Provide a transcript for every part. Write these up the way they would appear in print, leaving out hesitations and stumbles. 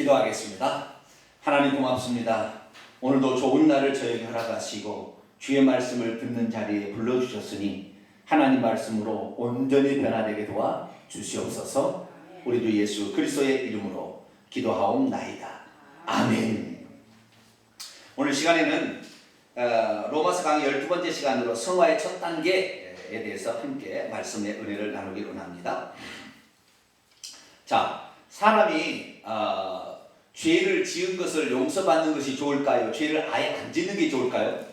기도하겠습니다. 하나님 고맙습니다. 오늘도 좋은 날을 저에게 허락하시고 주의 말씀을 듣는 자리에 불러주셨으니 하나님 말씀으로 온전히 변화되게 도와 주시옵소서. 우리 주 예수 그리스도의 이름으로 기도하옵나이다. 아멘. 오늘 시간에는 로마서 강의 12번째 시간으로 성화의 첫 단계에 대해서 함께 말씀의 은혜를 나누기를 원합니다. 자, 사람이 죄를 지은 것을 용서받는 것이 좋을까요? 죄를 아예 안 짓는 게 좋을까요?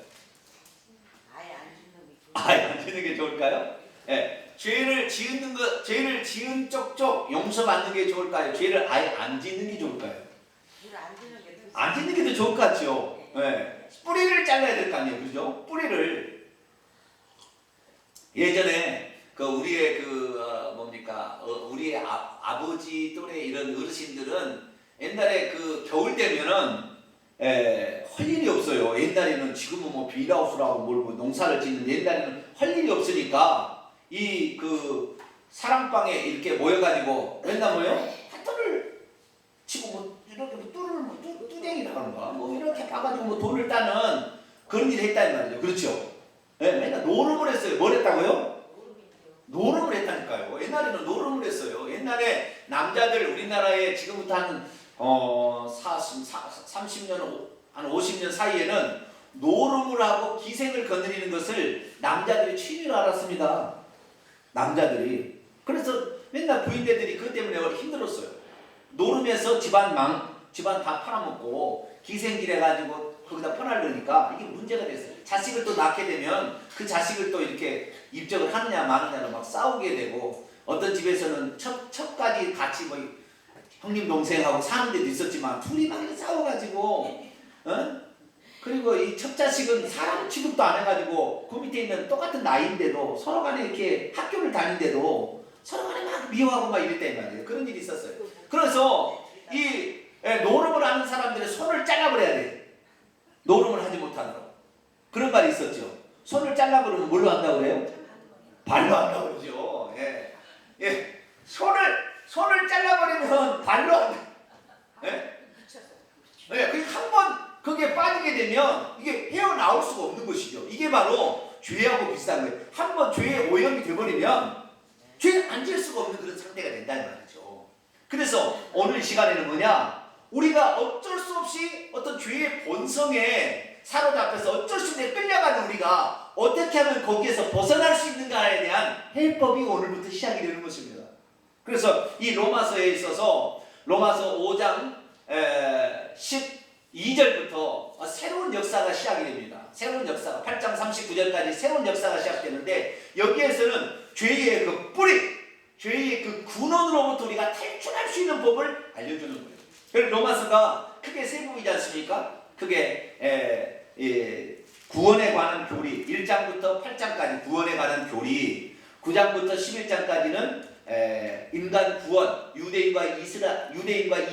아예 안 짓는 게 좋을까요? 네. 죄를 지은 쪽쪽 용서받는 게 좋을까요? 죄를 아예 안 짓는 게 좋을까요? 안 짓는 게 더 좋을 것 같죠? 네. 뿌리를 잘라야 될 거 아니에요, 그죠? 뿌리를. 예전에 우리의 우리의 아버지 또래 이런 어르신들은 옛날에 겨울 되면은 할 일이 없어요. 옛날에는 지금은 뭐 비닐하우스라고 뭘 농사를 짓는데 옛날에는 할 일이 없으니까 사랑방에 이렇게 모여가지고 맨날 화돌을 치고 뭐 이렇게 뚜댕이라고 하는가 뭐 이렇게 봐가지고 돈을 따는 그런 일을 했다는 말이죠. 그렇죠? 네, 맨날 노름을 했어요. 뭘 했다고요? 노름을 했다니까요. 옛날에는 노름을 했어요. 옛날에 남자들 우리나라에 지금부터 한 30년, 한 50년 사이에는 노름을 하고 기생을 거느리는 것을 남자들이 취미로 알았습니다. 남자들이. 그래서 맨날 부인네들이 그것 때문에 힘들었어요. 노름에서 집안 다 팔아먹고 기생질 해가지고 거기다 퍼나르니까 이게 문제가 됐어요. 자식을 또 낳게 되면 그 자식을 또 이렇게 입적을 하느냐 마느냐로 막 싸우게 되고 어떤 집에서는 첩까지 같이 뭐 형님 동생하고 사는 데도 있었지만 둘이 막 싸워가지고 그리고 이 첩자식은 사람 취급도 안 해가지고 그 밑에 있는 똑같은 나이인데도 서로 간에 이렇게 학교를 다니는데도 서로 간에 막 미워하고 막 이랬단 말이에요. 그런 일이 있었어요. 그래서 이 노름을 하는 사람들의 손을 잘라버려야 돼. 노름을 하지 못하도록. 그런 말이 있었죠. 손을 잘라버리면 뭘로 한다고 그래요? 발로 한다고 그러죠. 예. 손을 잘라버리면 발로 한다. 예? 한번 그게 빠지게 되면 이게 헤어나올 수가 없는 것이죠. 이게 바로 죄하고 비슷한 거예요. 한번 죄에 오염이 돼버리면 죄를 안 지을 수가 없는 그런 상태가 된다는 말이죠. 그래서 오늘 시간에는 뭐냐? 우리가 어쩔 수 없이 어떤 죄의 본성에 사로잡혀서 어쩔 수 없이 끌려가는 우리가 어떻게 하면 거기에서 벗어날 수 있는가에 대한 해법이 오늘부터 시작이 되는 것입니다. 그래서 이 로마서에 있어서 로마서 5장 12절부터 새로운 역사가 시작이 됩니다. 새로운 역사가 8장 39절까지 새로운 역사가 시작되는데 여기에서는 죄의 뿌리, 죄의 근원으로부터 우리가 탈출할 수 있는 법을 알려주는 거예요. 그래서 로마서가 크게 세 부분이지 않습니까? 크게 구원에 관한 교리 1장부터 8장까지 구원에 관한 교리 9장부터 11장까지는 인간 구원, 유대인과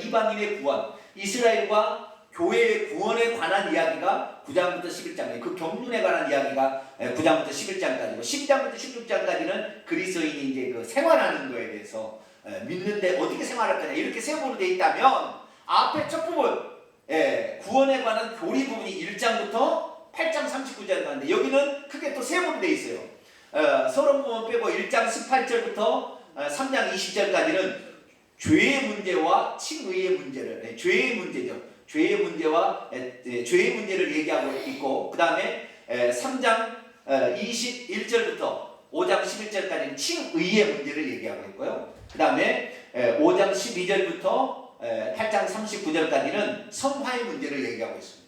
이방인의 구원, 이스라엘과 교회의 구원에 관한 이야기가 9장부터 11장까지, 그 경륜에 관한 이야기가 9장부터 11장까지고 12장부터 16장까지는 그리스도인이 이제 생활하는 거에 대해서 믿는데 어떻게 생활할 거냐 이렇게 세 부분으로 되어 있다면 앞에 첫 부분 구원에 관한 교리 부분이 1장부터 8장 39절까지 가는데 여기는 크게 또 세 부분으로 되어 있어요. 서론 부분 빼고 1장 18절부터 3장 20절까지는 죄의 문제와 칭의의 문제를 죄의 문제죠. 죄의 문제와 죄의 문제를 얘기하고 있고 그 다음에 3장 21절부터 5장 11절까지는 칭의의 문제를 얘기하고 있고요. 그 다음에 5장 12절부터 8장 39절까지는 성화의 문제를 얘기하고 있습니다.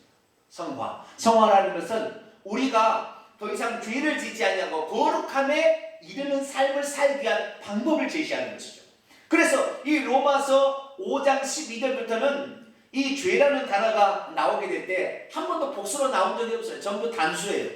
성화라는 것은 우리가 더 이상 죄를 짓지 않냐고 거룩함에 이르는 삶을 살기 위한 방법을 제시하는 것이죠. 그래서 이 로마서 5장 12절부터는 이 죄라는 단어가 나오게 될 때 한 번도 복수로 나온 적이 없어요. 전부 단수예요.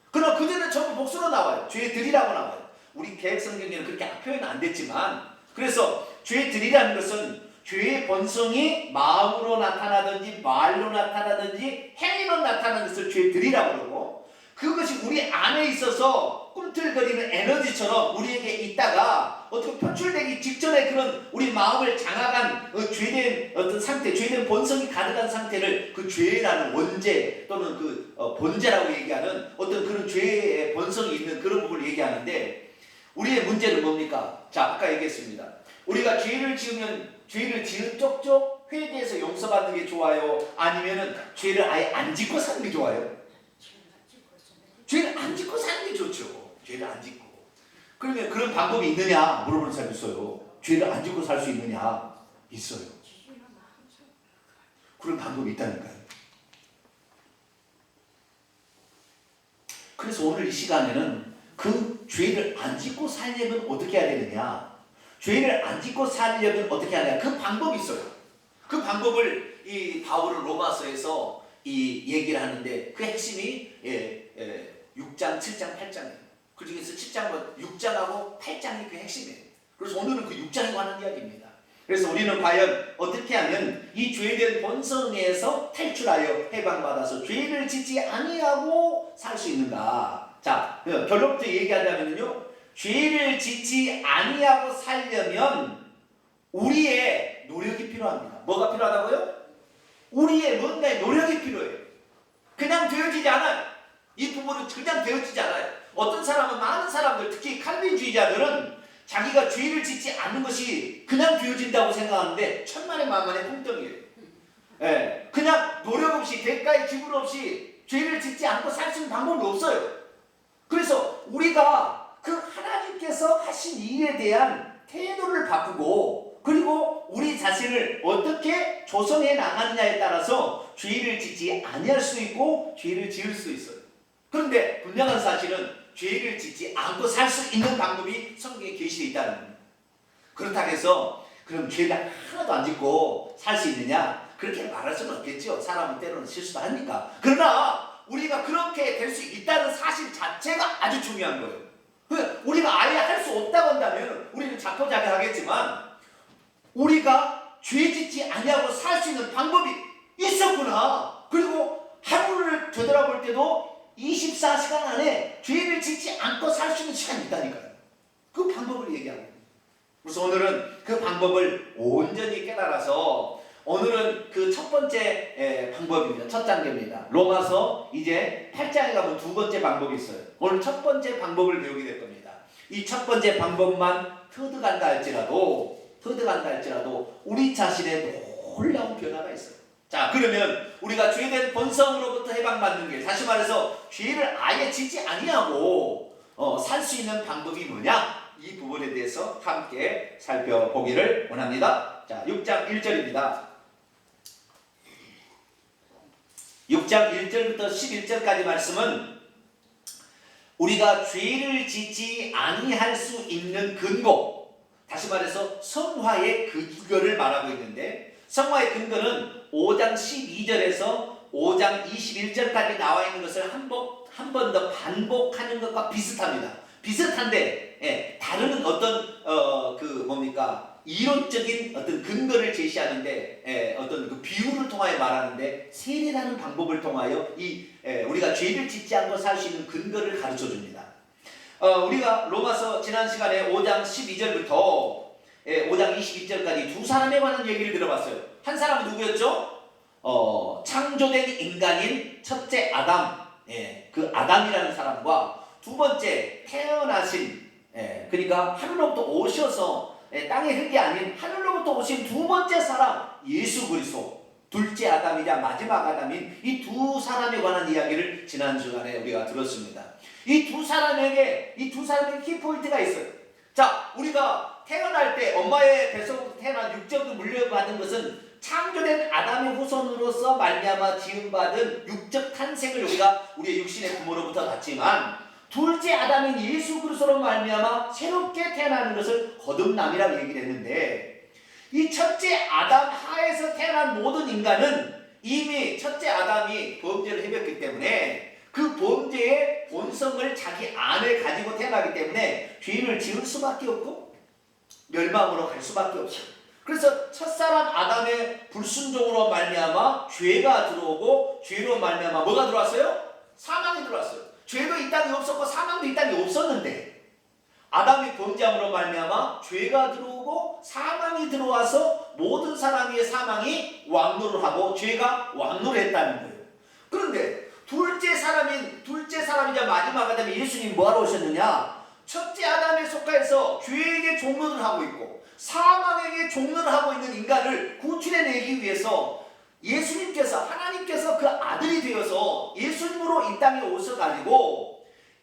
그러나 그전에는 전부 복수로 나와요. 죄들이라고 나와요. 우리 개혁성경에는 그렇게 표현 안 됐지만 그래서 죄들이라는 것은 죄의 본성이 마음으로 나타나든지 말로 나타나든지 행위로 나타나는 것을 죄들이라고 그러고 그것이 우리 안에 있어서 꿈틀거리는 에너지처럼 우리에게 있다가 어떻게 표출되기 직전에 그런 우리 마음을 장악한 죄된 어떤 상태, 죄된 본성이 가득한 상태를 그 죄라는 원죄 또는 그 본죄라고 얘기하는 어떤 그런 죄의 본성이 있는 그런 부분을 얘기하는데, 우리의 문제는 뭡니까? 자, 아까 얘기했습니다. 우리가 죄를 지으면 죄를 지은 쪽쪽 회개해서 용서받는 게 좋아요? 아니면은 죄를 아예 안 짓고 사는 게 좋아요? 죄를 안 짓고 사는 게 좋죠. 죄를 안 짓고. 그러면 그런 방법이 있느냐 물어보는 사람이 있어요. 죄를 안 짓고 살 수 있느냐? 있어요. 그런 방법이 있다니까요. 그래서 오늘 이 시간에는 그 죄를 안 짓고 살려면 어떻게 해야 되느냐, 죄를 안 짓고 살려면 어떻게 하느냐, 그 방법이 있어요. 그 방법을 이 바울은 로마서에서 이 얘기를 하는데 그 핵심이 6장, 7장, 8장이에요. 그 중에서 6장하고 8장이 그 핵심이에요. 그래서 오늘은 그 6장에 관한 이야기입니다. 그래서 우리는 과연 어떻게 하면 이 죄된 본성에서 탈출하여 해방받아서 죄를 짓지 아니하고 살 수 있는가? 자, 결론부터 얘기하자면요, 죄를 짓지 아니하고 살려면 우리의 노력이 필요합니다. 뭐가 필요하다고요? 우리의 뭔가의 노력이 필요해요. 그냥 되어지지 않아요. 이 부분은 그냥 되어지지 않아요. 어떤 사람은, 많은 사람들, 특히 칼빈주의자들은 자기가 죄를 짓지 않는 것이 그냥 되어진다고 생각하는데 천만의 만만의 통떡이에요. 예, 그냥 노력 없이, 대가의 지불 없이 죄를 짓지 않고 살 수 있는 방법이 없어요. 그래서 우리가 그 하나님께서 하신 일에 대한 태도를 바꾸고, 그리고 우리 자신을 어떻게 조성해 나가느냐에 따라서 죄를 짓지 아니할 수 있고 죄를 지을 수 있어요. 그런데 분명한 사실은 죄를 짓지 않고 살 수 있는 방법이 성경에 계시되어 있다는 겁니다. 그렇다고 해서 그럼 죄를 하나도 안 짓고 살 수 있느냐? 그렇게 말할 수는 없겠죠. 사람은 때로는 실수도 하니까. 그러나 우리가 그렇게 될 수 있다는 사실 자체가 아주 중요한 거예요. 우리가 아예 할 수 없다고 한다면 우리는 자포자기하겠지만, 우리가 죄 짓지 아니하고 살 수 있는 방법이 있었구나. 그리고 하루를 되돌아볼 때도 24시간 안에 죄를 짓지 않고 살 수 있는 시간이 있다니까요. 그 방법을 얘기하는 거예요. 그래서 오늘은 그 방법을 온전히 깨달아서, 오늘은 그 첫 번째 방법입니다. 첫 단계입니다. 로마서 이제 8장에 가면 두 번째 방법이 있어요. 오늘 첫 번째 방법을 배우게 될 겁니다. 이 첫 번째 방법만 터득한다 할지라도 우리 자신의 놀라운 변화가 있어요. 자, 그러면 우리가 죄된 본성으로부터 해방받는 길, 다시 말해서 죄를 아예 짓지 아니하고 살 수 있는 방법이 뭐냐? 이 부분에 대해서 함께 살펴보기를 원합니다. 자, 6장 1절입니다. 6장 1절부터 11절까지 말씀은 우리가 죄를 짓지 아니할 수 있는 근거, 다시 말해서 성화의 근거를 말하고 있는데, 성화의 근거는 5장 12절에서 5장 21절까지 나와 있는 것을 한 번 더 반복하는 것과 비슷합니다. 비슷한데 다른 어떤 이론적인 어떤 근거를 제시하는데, 어떤 그 비유를 통하여 말하는데, 세례라는 방법을 통하여 우리가 죄를 짓지 않고 살 수 있는 근거를 가르쳐 줍니다. 우리가 로마서 지난 시간에 5장 12절부터 5장 22절까지 두 사람에 관한 얘기를 들어봤어요. 한 사람은 누구였죠? 창조된 인간인 첫째 아담, 그 아담이라는 사람과 두 번째 태어나신, 그러니까 하늘로부터 오셔서 땅의 흙이 아닌 하늘로부터 오신 두 번째 사람 예수 그리스도, 둘째 아담이자 마지막 아담인 이 두 사람에 관한 이야기를 지난 시간에 우리가 들었습니다. 이 두 사람에게 키포인트가 있어요. 자, 우리가 태어날 때 엄마의 뱃속부터 태어난 육적으로 물려받은 것은 창조된 아담의 후손으로서 말미암아 지음받은 육적 탄생을 우리의 육신의 부모로부터 받지만, 둘째 아담인 예수 그리스도로 말미암아 새롭게 태어나는 것을 거듭남이라고 얘기를 했는데, 이 첫째 아담 하에서 태어난 모든 인간은 이미 첫째 아담이 범죄를 해봤기 때문에 그 범죄의 본성을 자기 안에 가지고 태어나기 때문에 죄를 지을 수밖에 없고 멸망으로 갈 수밖에 없어요. 그래서 첫사람 아담의 불순종으로 말미암아 죄가 들어오고, 죄로 말미암아 뭐가 들어왔어요? 사망이 들어왔어요. 죄도 이 땅에 없었고 사망도 이 땅에 없었는데 아담이 범죄함으로 말미암아 죄가 들어오고 사망이 들어와서 모든 사람 위에 사망이 왕노를 하고 죄가 왕노를 했다는 거예요. 그런데 둘째 사람이자 마지막 아담이 예수님이 뭐하러 오셨느냐? 첫째 아담에 속하여서 죄에게 종노를 하고 있고 사망에게 종노를 하고 있는 인간을 구출해내기 위해서 예수님께서 하나님께서 그 아들이 되어서 예수님으로 이 땅에 오셔가지고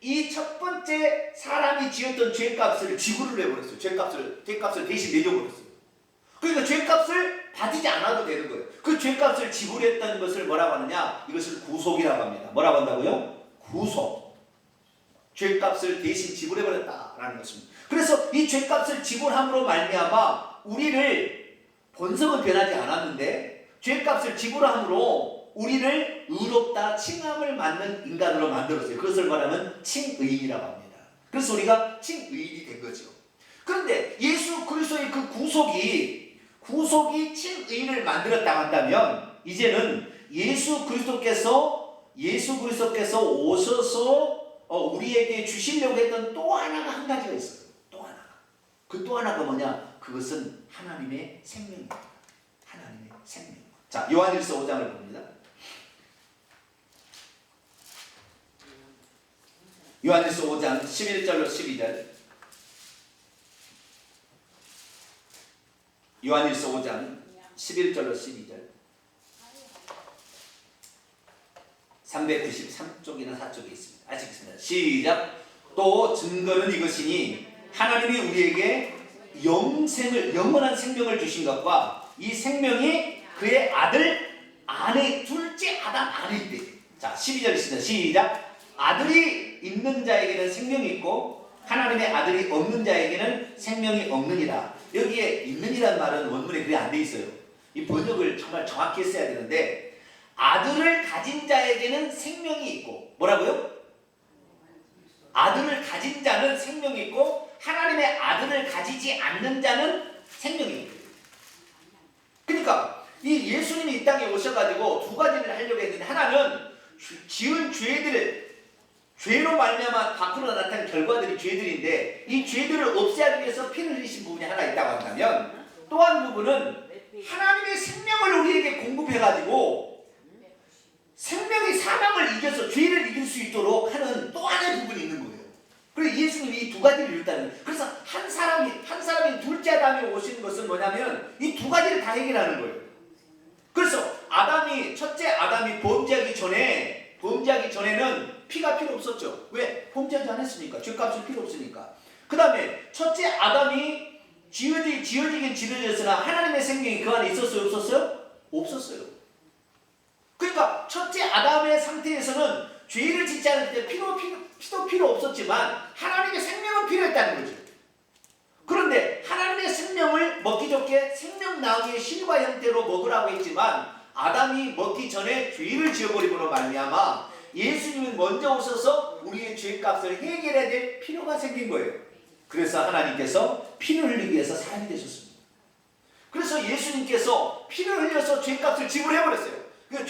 이 첫 번째 사람이 지었던 죄값을 지불을 해버렸어요. 죄값을 대신 내줘버렸어요. 그러니까 죄값을 받지 않아도 되는 거예요. 그 죄값을 지불했던 것을 뭐라고 하느냐? 이것을 구속이라고 합니다. 뭐라고 한다고요? 구속. 죄값을 대신 지불해버렸다라는 것입니다. 그래서 이 죄값을 지불함으로 말미암아 우리를 본성은 변하지 않았는데 죄값을 지불함으로 우리를 의롭다 칭함을 받는 인간으로 만들었어요. 그것을 말하면 칭의인이라고 합니다. 그래서 우리가 칭의인이 된 거죠. 그런데 예수 그리스도의 그 구속이 칭의인을 만들었다 한다면 이제는 예수 그리스도께서 오셔서 우리에게 주시려고 했던 또 하나가 한 가지가 있어요. 또 하나가. 그 또 하나가 뭐냐? 그것은 하나님의 생명입니다. 하나님의 생명. 자, 요한일서 5장을 봅니다. 요한일서 5장 11절로 12절. 요한일서 5장 11절로 12절. 393쪽이나 4쪽에 있습니다. 아직 있습니다. 시작. 또 증거는 이것이니 하나님이 우리에게 영원한 생명을 주신 것과 이 생명이 그의 아들 안에 둘째 아담 안에 있대. 자, 12절 있습니다. 시작. 아들이 있는 자에게는 생명이 있고 하나님의 아들이 없는 자에게는 생명이 없느니라. 여기에 있느니란 말은 원문에 그게 안 돼 있어요. 이 번역을 정말 정확히 했어야 되는데 아들을 가진 자에게는 생명이 있고 뭐라고요? 아들을 가진 자는 생명이 있고 하나님의 아들을 가지지 않는 자는 생명이 있고. 그러니까 이 예수님이 이 땅에 오셔가지고 두 가지를 하려고 했는데 하나는 지은 죄로 말미암아 밖으로 나타난 결과들이 죄들인데 이 죄들을 없애기 위해서 피를 흘리신 부분이 하나 있다고 한다면 또 한 부분은 하나님의 생명을 우리에게 공급해가지고 생명이 사망을 이겨서 죄를 이길 수 있도록 하는 또 하나의 부분이 있는 거예요. 그래서 예수님이 이 두 가지를 이뤘다는 거예요. 그래서 한 사람이 둘째 아담이 오신 것은 뭐냐면 이 두 가지를 다 해결하는 거예요. 그래서 첫째 아담이 범죄하기 전에는 피가 필요 없었죠. 왜? 범죄하지 않았으니까. 죄값이 필요 없으니까. 그 다음에 첫째 아담이 지어지긴 지어졌으나 하나님의 생명이 그 안에 있었어요? 없었어요? 없었어요. 그러니까 첫째 아담의 상태에서는 죄를 짓지 않을 때 피도 필요 없었지만 하나님의 생명은 필요했다는 거죠. 그런데 하나님의 생명을 먹기 좋게 생명 나오기의 실과 형태로 먹으라고 했지만 아담이 먹기 전에 죄를 지어버림으로 말미암아 예수님은 먼저 오셔서 우리의 죄값을 해결해야 될 필요가 생긴 거예요. 그래서 하나님께서 피를 흘리기 위해서 사람이 되셨습니다. 그래서 예수님께서 피를 흘려서 죄값을 지불해버렸어요. 그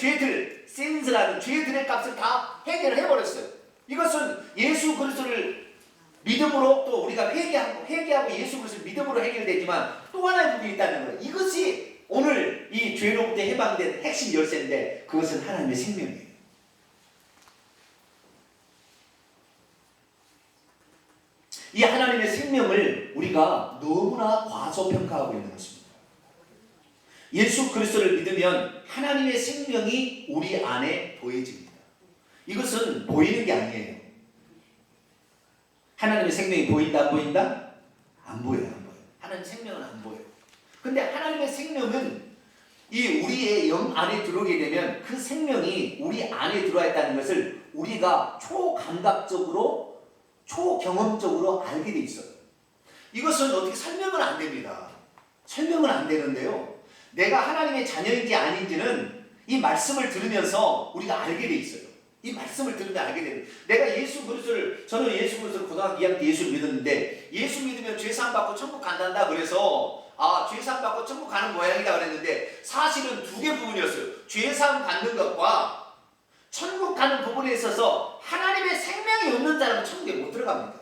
신스라는 죄들의 값을 다 해결해버렸어요. 이것은 예수 그리스도를 믿음으로 또 우리가 회개하고 예수 그리스도를 믿음으로 해결되지만 또 하나의 부분이 있다는 거예요. 이것이 오늘 이 죄로부터 해방된 핵심 열쇠인데 그것은 하나님의 생명이에요. 이 하나님의 생명을 우리가 너무나 과소평가하고 있는 것입니다. 예수 그리스도를 믿으면 하나님의 생명이 우리 안에 보여집니다. 이것은 보이는 게 아니에요. 하나님의 생명이 보인다 안 보인다? 안 보여요. 안 보여요. 하나님의 생명은 안 보여요. 근데 하나님의 생명은 이 우리의 영 안에 들어오게 되면 그 생명이 우리 안에 들어와 있다는 것을 우리가 초감각적으로 초경험적으로 알게 돼 있어요. 이것은 어떻게 설명은 안 됩니다. 설명은 안 되는데요. 내가 하나님의 자녀인지 아닌지는 이 말씀을 들으면서 우리가 알게 돼 있어요. 이 말씀을 들으면 알게 됩니다. 저는 예수 그리스도를 고등학교 2학년 때 예수를 믿었는데 예수 믿으면 죄사함 받고 천국 간단다 그래서 죄사함 받고 천국 가는 모양이다 그랬는데 사실은 두 개 부분이었어요. 죄사함 받는 것과 천국 가는 부분에 있어서 하나님의 생명이 없는 사람은 천국에 못 들어갑니다.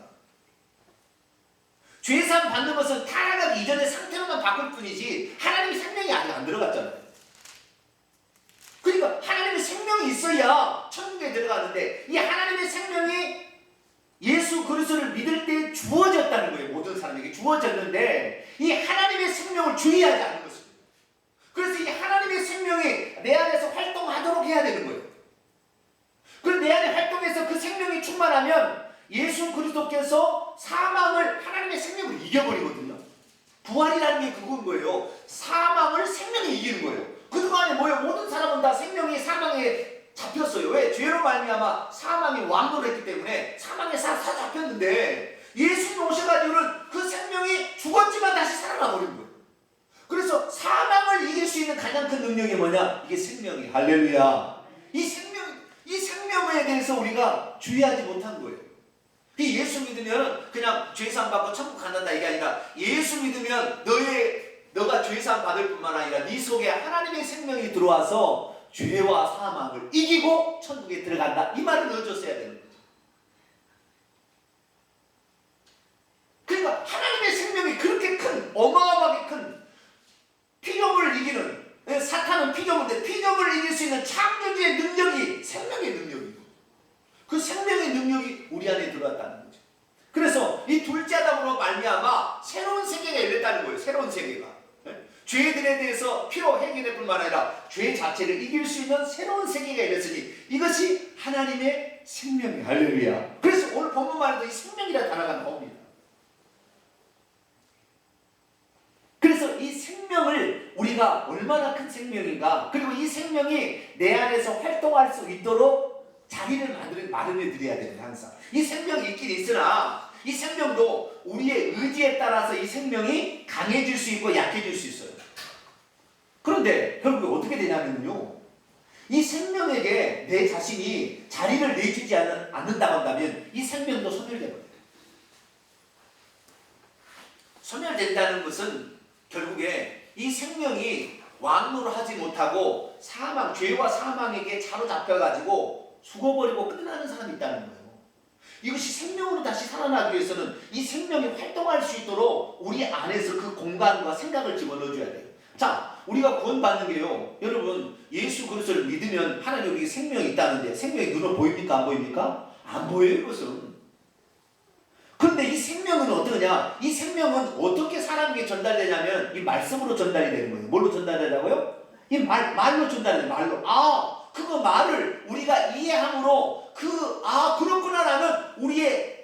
죄사함 받는 것은 타락하기 이전의 상태로만 바꿀 뿐이지 하나님의 생명이 아직 안 들어갔잖아요. 그러니까 하나님의 생명이 있어야 천국에 들어가는데 이 하나님의 생명이 예수 그리스도를 믿을 때 주어졌다는 거예요. 모든 사람에게 주어졌는데 이 하나님의 생명을 주의하지 않는 것입니다. 그래서 이 하나님의 생명이 내 안에서 활동하도록 해야 되는 거예요. 그리고 내 안에 활동해서 그 생명이 충만하면 예수 그리스도께서 사망을 하나님의 생명으로 이겨버리거든요. 부활이라는 게 그건 거예요. 사망을 생명이 이기는 거예요. 그동안에 뭐예요? 모든 사람은 다 생명이 사망에 잡혔어요. 왜? 죄로 말미암아 사망이 왕노를 했기 때문에 사망에 사잡혔는데 예수님 오셔가지고는 그 생명이 죽었지만 다시 살아나 버린 거예요. 그래서 사망을 이길 수 있는 가장 큰 능력이 뭐냐? 이게 생명이. 할렐루야. 이 생명에 대해서 우리가 주의하지 못한 거예요. 이 예수 믿으면 그냥 죄사함 받고 천국 간다 이게 아니라 예수 믿으면 너가 죄사함 받을 뿐만 아니라 네 속에 하나님의 생명이 들어와서 죄와 사망을 이기고 천국에 들어간다. 이 말을 넣어줬어야 되는 거죠. 그러니까 하나님의 생명이 그렇게 큰, 어마어마하게 큰 피조물을 이기는, 사탄은 피조물인데 피조물을 이길 수 있는 창조주의 능력이 생명의 능력이고 그 생명의 능력이 우리 안에 들어왔다는 거죠. 그래서 이 둘째 아담으로 말미암아 새로운 세계가 열렸다는 거예요. 새로운 세계가. 죄들에 대해서 피로 해결할 뿐만 아니라 죄 자체를 이길 수 있는 새로운 세계가 열렸으니 이것이 하나님의 생명이에요. 할렐루야. 그래서 오늘 본문만 해도 이 생명이라는 단어가 나옵니다. 그래서 이 생명을 우리가 얼마나 큰 생명인가, 그리고 이 생명이 내 안에서 활동할 수 있도록 자리를 마련해 드려야 됩니다. 항상 이 생명이 있긴 있으나 이 생명도 우리의 의지에 따라서 이 생명이 강해질 수 있고 약해질 수 있어요. 그런데 결국 어떻게 되냐면요, 이 생명에게 내 자신이 자리를 내주지 않는다고 한다면 이 생명도 소멸되거든요. 소멸된다는 것은 결국에 이 생명이 왕노를 하지 못하고 사망, 죄와 사망에게 사로잡혀가지고 죽어버리고 끝나는 사람이 있다는 거예요. 이것이 생명으로 다시 살아나기 위해서는 이 생명이 활동할 수 있도록 우리 안에서 그 공간과 생각을 집어넣어줘야 돼요. 자, 우리가 구원받는 게요, 여러분 예수 그리스도를 믿으면 하나님 여기 생명이 있다는데 생명이 눈으로 보입니까? 안 보입니까? 안 보여요. 이것은. 그런데 이 생명은 어떠냐? 이 생명은 어떻게 사람에게 전달되냐면 이 말씀으로 전달이 되는 거예요. 뭘로 전달되냐고요? 이 말로 전달돼요. 말로. 그거 말을 우리가 이해함으로 그렇구나라는 우리의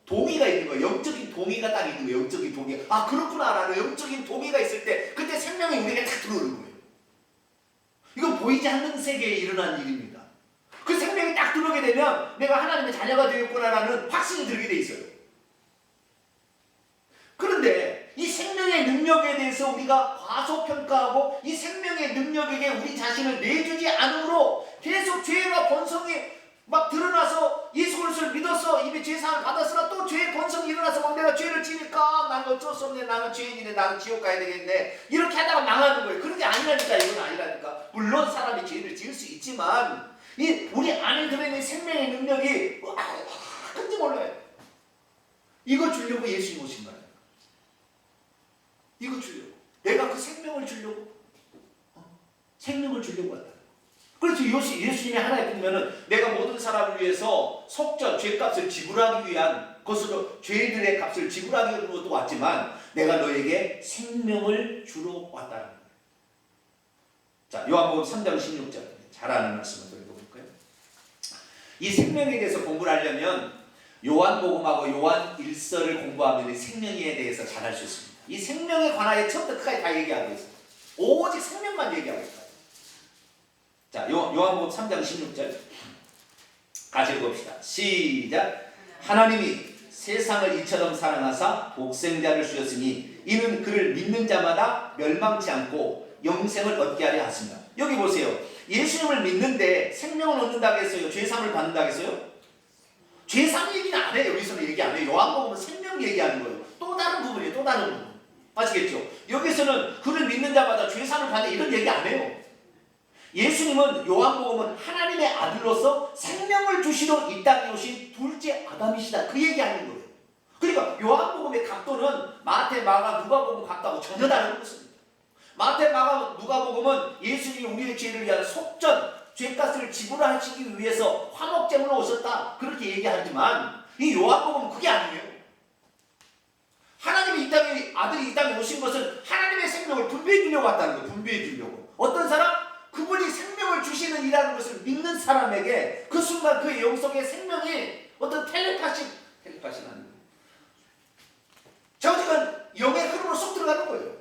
동의가 있는 거예요. 영적인 동의가 딱 있는 거예요. 영적인 동의. 그렇구나라는 영적인 동의가 있을 때 그때 생명이 우리에게 딱 들어오는 거예요. 이건 보이지 않는 세계에 일어난 일입니다. 그 생명이 딱 들어오게 되면 내가 하나님의 자녀가 되었구나라는 확신이 들게 돼 있어요. 그런데 이 생명의 능력에 대해서 우리가 과소평가하고 이 생명의 능력에게 우리 자신을 내주지 않으므로 계속 죄와 번성이 막 드러나서 예수 그리스도를 믿었어, 이미 죄사함을 받았으나 또 죄의 번성이 일어나서 막 내가 죄를 지니까 나는 어쩔 수 없네, 나는 죄인이네, 나는 지옥 가야 되겠네, 이렇게 하다가 망하는 거예요. 그런 게 아니라니까. 이건 아니라니까. 물론 사람이 죄를 지을 수 있지만 우리 안에 들어있는 생명의 능력이 큰지 몰라요. 이거 주려고 예수님 오신 거예요. 이거 주려고. 내가 그 생명을 주려고. 생명을 주려고 한다. 그렇죠. 예수님이 하나의 꿈이면은 내가 모든 사람을 위해서 속전, 죄값을 지불하기 위한 것으로 죄들의 값을 지불하기 위해서도 왔지만 내가 너에게 생명을 주러 왔다는 거예요. 자, 요한복음 3장 16절 잘 아는 말씀을 읽어볼까요? 이 생명에 대해서 공부를 하려면 요한복음하고 요한 1서를 공부하면 이 생명에 대해서 잘 알 수 있습니다. 이 생명에 관하여 처음부터 끝까지 다 얘기하고 있어요. 오직 생명만 얘기하고 있어요. 자, 요한복음 3장 16절 같이 읽어봅시다. 시작. 하나님이 세상을 이처럼 사랑하사 독생자를 주셨으니 이는 그를 믿는 자마다 멸망치 않고 영생을 얻게 하려 하십니다. 여기 보세요. 예수님을 믿는데 생명을 얻는다고 했어요? 죄사함을 받는다고 했어요? 죄사함 얘기는 안 해요. 여기서는 얘기 안 해요. 요한복음은 생명 얘기하는 거예요. 또 다른 부분이에요. 또 다른 부분. 아시겠죠? 여기서는 그를 믿는 자마다 죄사함을 받는 이런 얘기 안 해요. 예수님은 요한복음은 하나님의 아들로서 생명을 주시러 이 땅에 오신 둘째 아담이시다. 그 얘기하는 거예요. 그러니까 요한복음의 각도는 마태, 마가, 누가복음 각도하고 전혀 다른 것입니다. 마태, 마가, 누가복음은 예수님이 우리의 죄를 위한 속전, 죄값을 지불하시기 위해서 화목제물로 오셨다. 그렇게 얘기하지만 이 요한복음은 그게 아니에요. 하나님이 이 땅에, 아들이 이 땅에 오신 것은 하나님의 생명을 분배해 주려고 왔다는 거예요. 분배해 주려고. 어떤 사람? 그분이 생명을 주시는 이라는 것을 믿는 사람에게 그 순간 그의 영속의 생명이 어떤 텔레파시는 아니에요. 정직한 영의 흐름으로 쏙 들어가는 거예요.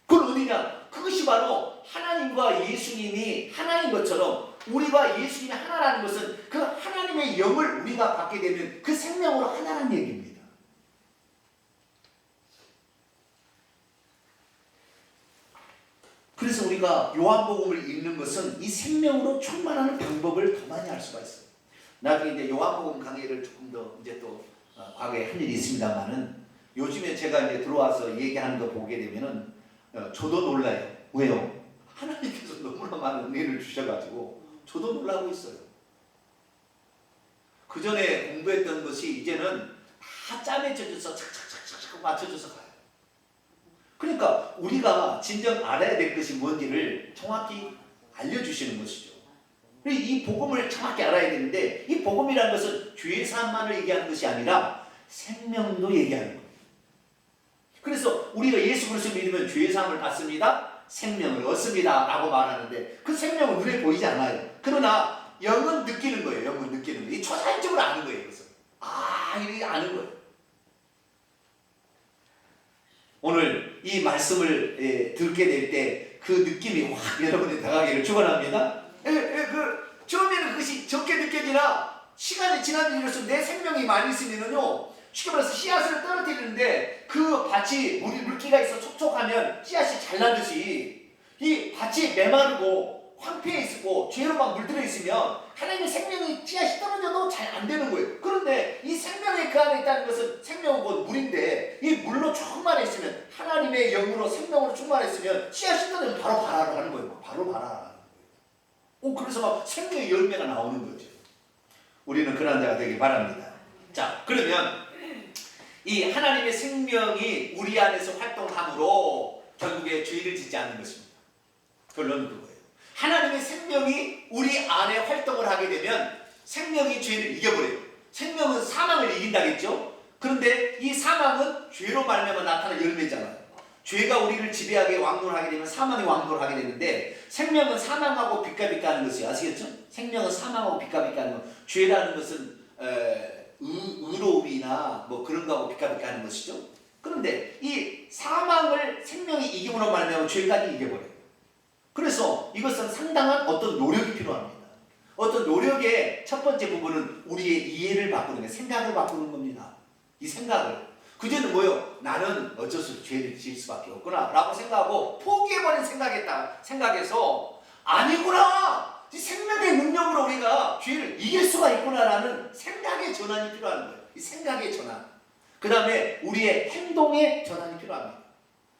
그건 어디냐? 그것이 바로 하나님과 예수님이 하나인 것처럼 우리와 예수님이 하나라는 것은 그 하나님의 영을 우리가 받게 되면 그 생명으로 하나라는 얘기입니다. 그래서 우리가 요한복음을 읽는 것은 이 생명으로 충만하는 방법을 더 많이 알 수가 있어요. 나중에 이제 요한복음 강의를 조금 더 이제 또 과거에 한 일이 있습니다만은 요즘에 제가 이제 들어와서 얘기하는 거 보게 되면은 저도 놀라요. 왜요? 하나님께서 너무나 많은 은혜를 주셔가지고 저도 놀라고 있어요. 그 전에 공부했던 것이 이제는 다 짜매져져서 착착착착 맞춰져서 가요. 그러니까 우리가 진정 알아야 될 것이 뭔지를 정확히 알려주시는 것이죠. 이 복음을 정확히 알아야 되는데 이 복음이라는 것은 죄사함만을 얘기하는 것이 아니라 생명도 얘기하는 거예요. 그래서 우리가 예수 그리스도를 믿으면 죄사함을 받습니다. 생명을 얻습니다. 라고 말하는데 그 생명은 눈에 보이지 않아요. 그러나 영은 느끼는 거예요. 영은 느끼는 거예요. 이 초자연적으로 아는 거예요. 그래서 이렇게 아는 거예요. 오늘 이 말씀을 듣게 될 때 그 느낌이 확 여러분의 다가기를 축원합니다. 처음에는 그것이 적게 느껴지나 시간이 지나는 이로써 내 생명이 많이 있으면요 쉽게 말해서 씨앗을 떨어뜨리는데 그 밭이 물기가 있어 촉촉하면 씨앗이 잘 나듯이 이 밭이 메마르고 황폐해 있고 죄로 막 물들어 있으면 하나님의 생명이 씨앗이 떨어져도 잘 안 되는 거예요. 그런데 이 생명이 그 안에 있다는 것은 생명은 곧 물인데 이 물로 충만해 있으면 하나님의 영으로 생명으로 충만해 있으면 씨앗이 떨어지면 바로 발화를 하는 거예요. 바로 발화하는 거예요. 그래서 막 생명의 열매가 나오는 거죠. 우리는 그런 자가 되길 바랍니다. 자, 그러면 이 하나님의 생명이 우리 안에서 활동함으로 결국에 죄를 짓지 않는 것입니다. 결론은 그거예요. 하나님의 생명이 우리 안에 활동을 하게 되면 생명이 죄를 이겨버려요. 생명은 사망을 이긴다겠죠? 그런데 이 사망은 죄로 말미암아 나타나는 열매잖아요. 죄가 우리를 지배하게 왕노하게 되면 사망이 왕노를 하게 되는데 생명은 사망하고 비까비까 하는 것이 아시겠죠? 생명은 사망하고 비까비까 하는 것. 죄라는 것은 의로움이나 뭐 그런 거하고 비까비까 하는 것이죠. 그런데 이 사망을 생명이 이김으로 말미암아 죄까지 이겨버려요. 그래서 이것은 상당한 어떤 노력이 필요합니다. 어떤 노력의 첫 번째 부분은 우리의 이해를 바꾸는 거예요. 생각을 바꾸는 겁니다. 이 생각을. 그전에는 뭐요? 나는 어쩔 수 없이 죄를 지을 수밖에 없구나 라고 생각하고 포기해버린 생각에서 아니구나! 이 생명의 능력으로 우리가 죄를 이길 수가 있구나라는 생각의 전환이 필요한 거예요. 이 생각의 전환. 그 다음에 우리의 행동의 전환이 필요합니다.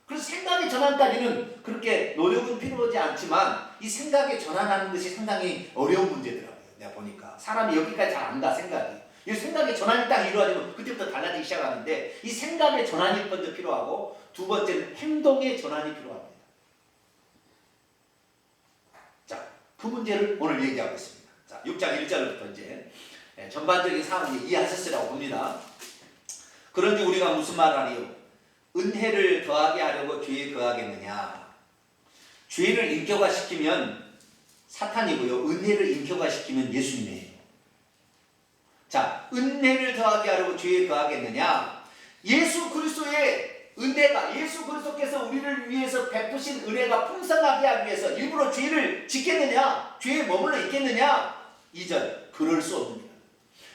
그래서 생각의 전환까지는 그렇게 노력은 필요하지 않지만 이 생각의 전환하는 것이 상당히 어려운 문제더라고요. 내가 보니까 사람이 여기까지 잘 안 가. 생각이 이 생각의 전환이 딱 이루어지면 그때부터 달라지기 시작하는데 이 생각의 전환이 먼저 필요하고 두 번째는 행동의 전환이 필요합니다. 자, 그 문제를 오늘 얘기하고 있습니다. 자, 6장 1절부터 이제 전반적인 상황을 이해하셨으라고 봅니다. 그런데 우리가 무슨 말을 하리요? 은혜를 더하게 하려고 죄에 거하겠느냐? 죄를 인격화시키면 사탄이고요. 은혜를 인격화시키면 예수님이에요. 자, 은혜를 더하게 하려고 죄에 거하겠느냐? 예수 그리스도의 은혜가, 예수 그리스도께서 우리를 위해서 베푸신 은혜가 풍성하게 하기 위해서 일부러 죄를 짓겠느냐? 죄에 머물러 있겠느냐? 2절, 그럴 수 없습니다.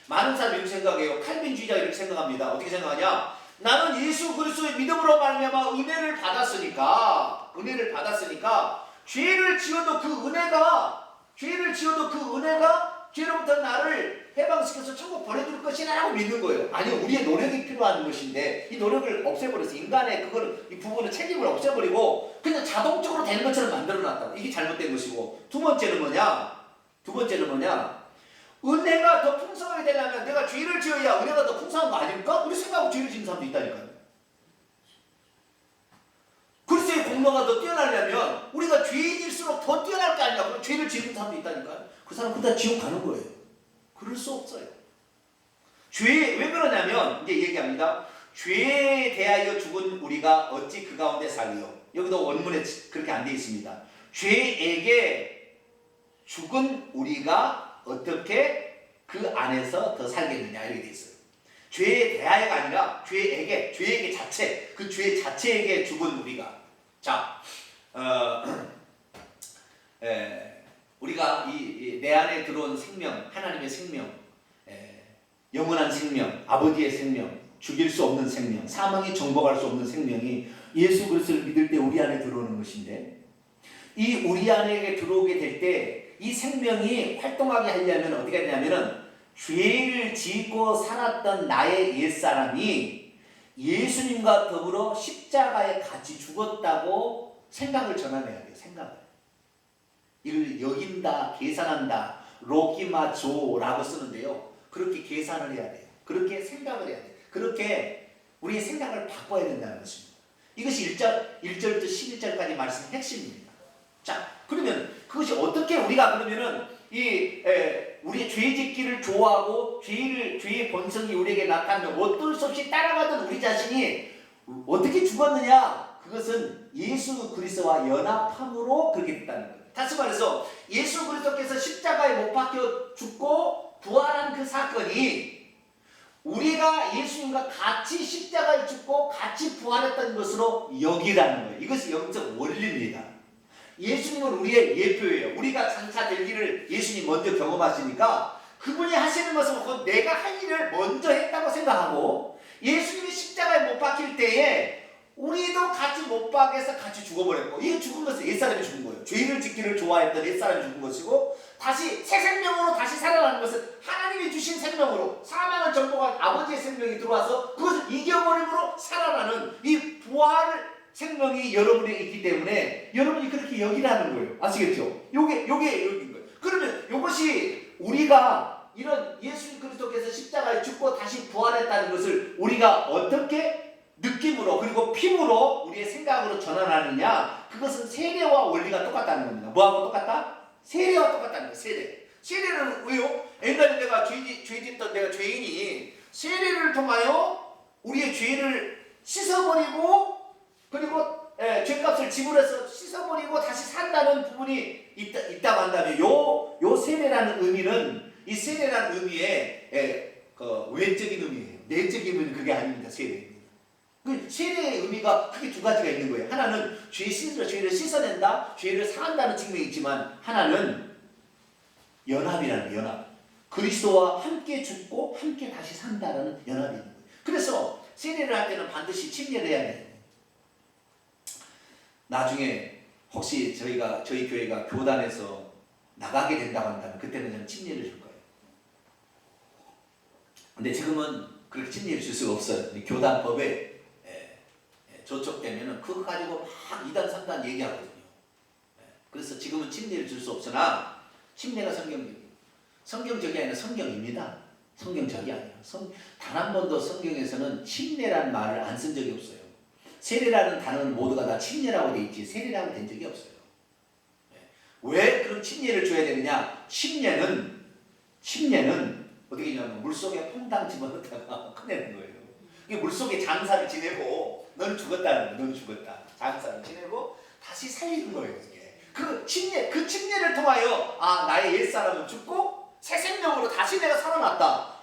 많은 사람이 이렇게 생각해요. 칼빈주의자가 이렇게 생각합니다. 어떻게 생각하냐? 나는 예수 그리스도의 믿음으로 말미암아 은혜를 받았으니까 죄를 지어도 그 은혜가 죄로부터 나를 해방시켜서 천국 보내줄 것이 것이라고 믿는 거예요. 아니, 우리의 노력이 필요한 것인데 이 노력을 없애버려서 인간의 그거를 이 부분을 책임을 없애버리고 그냥 자동적으로 되는 것처럼 만들어놨다고. 이게 잘못된 것이고, 두 번째는 뭐냐? 은혜가 더 풍성하게 되려면 내가 죄를 지어야 은혜가 더 풍성한 거 아닙니까? 우리 생각하고 죄를 지는 사람도 있다니까요. 그리스도의 공로가 더 뛰어나려면 우리가 죄인일수록 더 뛰어날 거 아니냐. 그럼 죄를 지는 사람도 있다니까요. 그 사람 그다 지옥 가는 거예요. 그럴 수 없어요. 왜 그러냐면 이제 얘기합니다. 죄에 대하여 죽은 우리가 어찌 그 가운데 살리요. 여기도 원문에 그렇게 안 되어 있습니다. 죄에게 죽은 우리가 어떻게 그 안에서 더 살겠느냐 이렇게 되어 있어요. 죄에 대하여가 아니라 죄에게 자체, 그 죄 자체에게 죽은 우리가. 자, 우리가 내 안에 들어온 생명, 하나님의 생명, 영원한 생명, 아버지의 생명, 죽일 수 없는 생명, 사망이 정복할 수 없는 생명이 예수 그리스도를 믿을 때 우리 안에 들어오는 것인데, 이 우리 안에 들어오게 될 때 이 생명이 활동하게 하려면 어떻게 되냐면은 죄를 짓고 살았던 나의 옛사람이 예수님과 더불어 십자가에 같이 죽었다고 생각을 전환해야 돼요. 생각을. 이를 여긴다, 계산한다, 로키마조라고 쓰는데요. 그렇게 계산을 해야 돼요. 그렇게 생각을 해야 돼요. 그렇게 우리의 생각을 바꿔야 된다는 것입니다. 이것이 1절부터 11절까지 말씀의 핵심입니다. 자, 그러면 그것이 어떻게 우리가 그러면은 우리의 죄 짓기를 좋아하고 죄의 본성이 우리에게 나타나면 어쩔 수 없이 따라가던 우리 자신이 어떻게 죽었느냐? 그것은 예수 그리스도와 연합함으로 그렇게 됐다는 거예요. 다시 말해서 예수 그리스도께서 십자가에 못 박혀 죽고 부활한 그 사건이 우리가 예수님과 같이 십자가에 죽고 같이 부활했던 것으로 여기라는 거예요. 이것이 영적 원리입니다. 예수님은 우리의 예표예요. 우리가 장차 될 일을 예수님 먼저 경험하시니까 그분이 하시는 것은 곧 내가 할 일을 먼저 했다고 생각하고, 예수님이 십자가에 못 박힐 때에 우리도 같이 못 박여서 같이 죽어버렸고, 이 죽은 것은 옛사람이 죽은 거예요. 죄를 짓기를 좋아했던 옛사람이 죽은 것이고, 다시 새 생명으로 다시 살아나는 것은 하나님이 주신 생명으로 사망을 정복한 아버지의 생명이 들어와서 그것을 이겨버림으로 살아나는 이 부활 생명이 여러분에게 있기 때문에 여러분이 그렇게 여기라는 거예요. 아시겠죠? 요게 여긴 거예요. 그러면 이것이 우리가 이런 예수 그리스도께서 십자가에 죽고 다시 부활했다는 것을 우리가 어떻게 느낌으로 그리고 피부로 우리의 생각으로 전환하느냐, 그것은 세례와 원리가 똑같다는 겁니다. 뭐하고 똑같다? 세례와 똑같다는 거예요. 세례는 왜요? 옛날에 내가 죄 짓던 내가 죄인이 세례를 통하여 우리의 죄를 씻어버리고, 그리고 죄값을 지불해서 씻어버리고 다시 산다는 부분이 있다고 한다면 요 세례라는 의미는, 이 세례라는 의미의 그 외적인 의미예요. 내적인 의미는 그게 아닙니다. 세례입니다. 그 세례의 의미가 크게 두 가지가 있는 거예요. 하나는 죄를 씻어낸다, 죄를 사한다는 측면이 있지만, 하나는 연합이라는 연합. 그리스도와 함께 죽고 함께 다시 산다라는 연합이 있는 거예요. 그래서 세례를 할 때는 반드시 침례를 해야 돼요. 나중에 혹시 저희 교회가 교단에서 나가게 된다고 한다면 그때는 저는 침례를 줄 거예요. 근데 지금은 그렇게 침례를 줄 수가 없어요. 교단법에 저촉되면은 그거 가지고 막 2단 3단 얘기하거든요. 그래서 지금은 침례를 줄 수 없으나 침례가 성경적이에요. 성경적이 아니라 성경입니다. 성경적이 아니라 단 한 번도 성경에서는 침례라는 말을 안 쓴 적이 없어요. 세례라는 단어는 모두가 다 침례라고 돼 있지 세례라고 된 적이 없어요. 왜 그럼 침례를 줘야 되느냐? 침례는 어떻게 하냐면 물속에 퐁당 집어넣다가 꺼내는 거예요. 이게 물속에 장사를 지내고 너는 죽었다는 거예요. 너는 죽었다. 장사를 지내고 다시 살리는 거예요. 이게. 그 침례를 통하여 나의 옛사람은 죽고 새 생명으로 다시 내가 살아났다.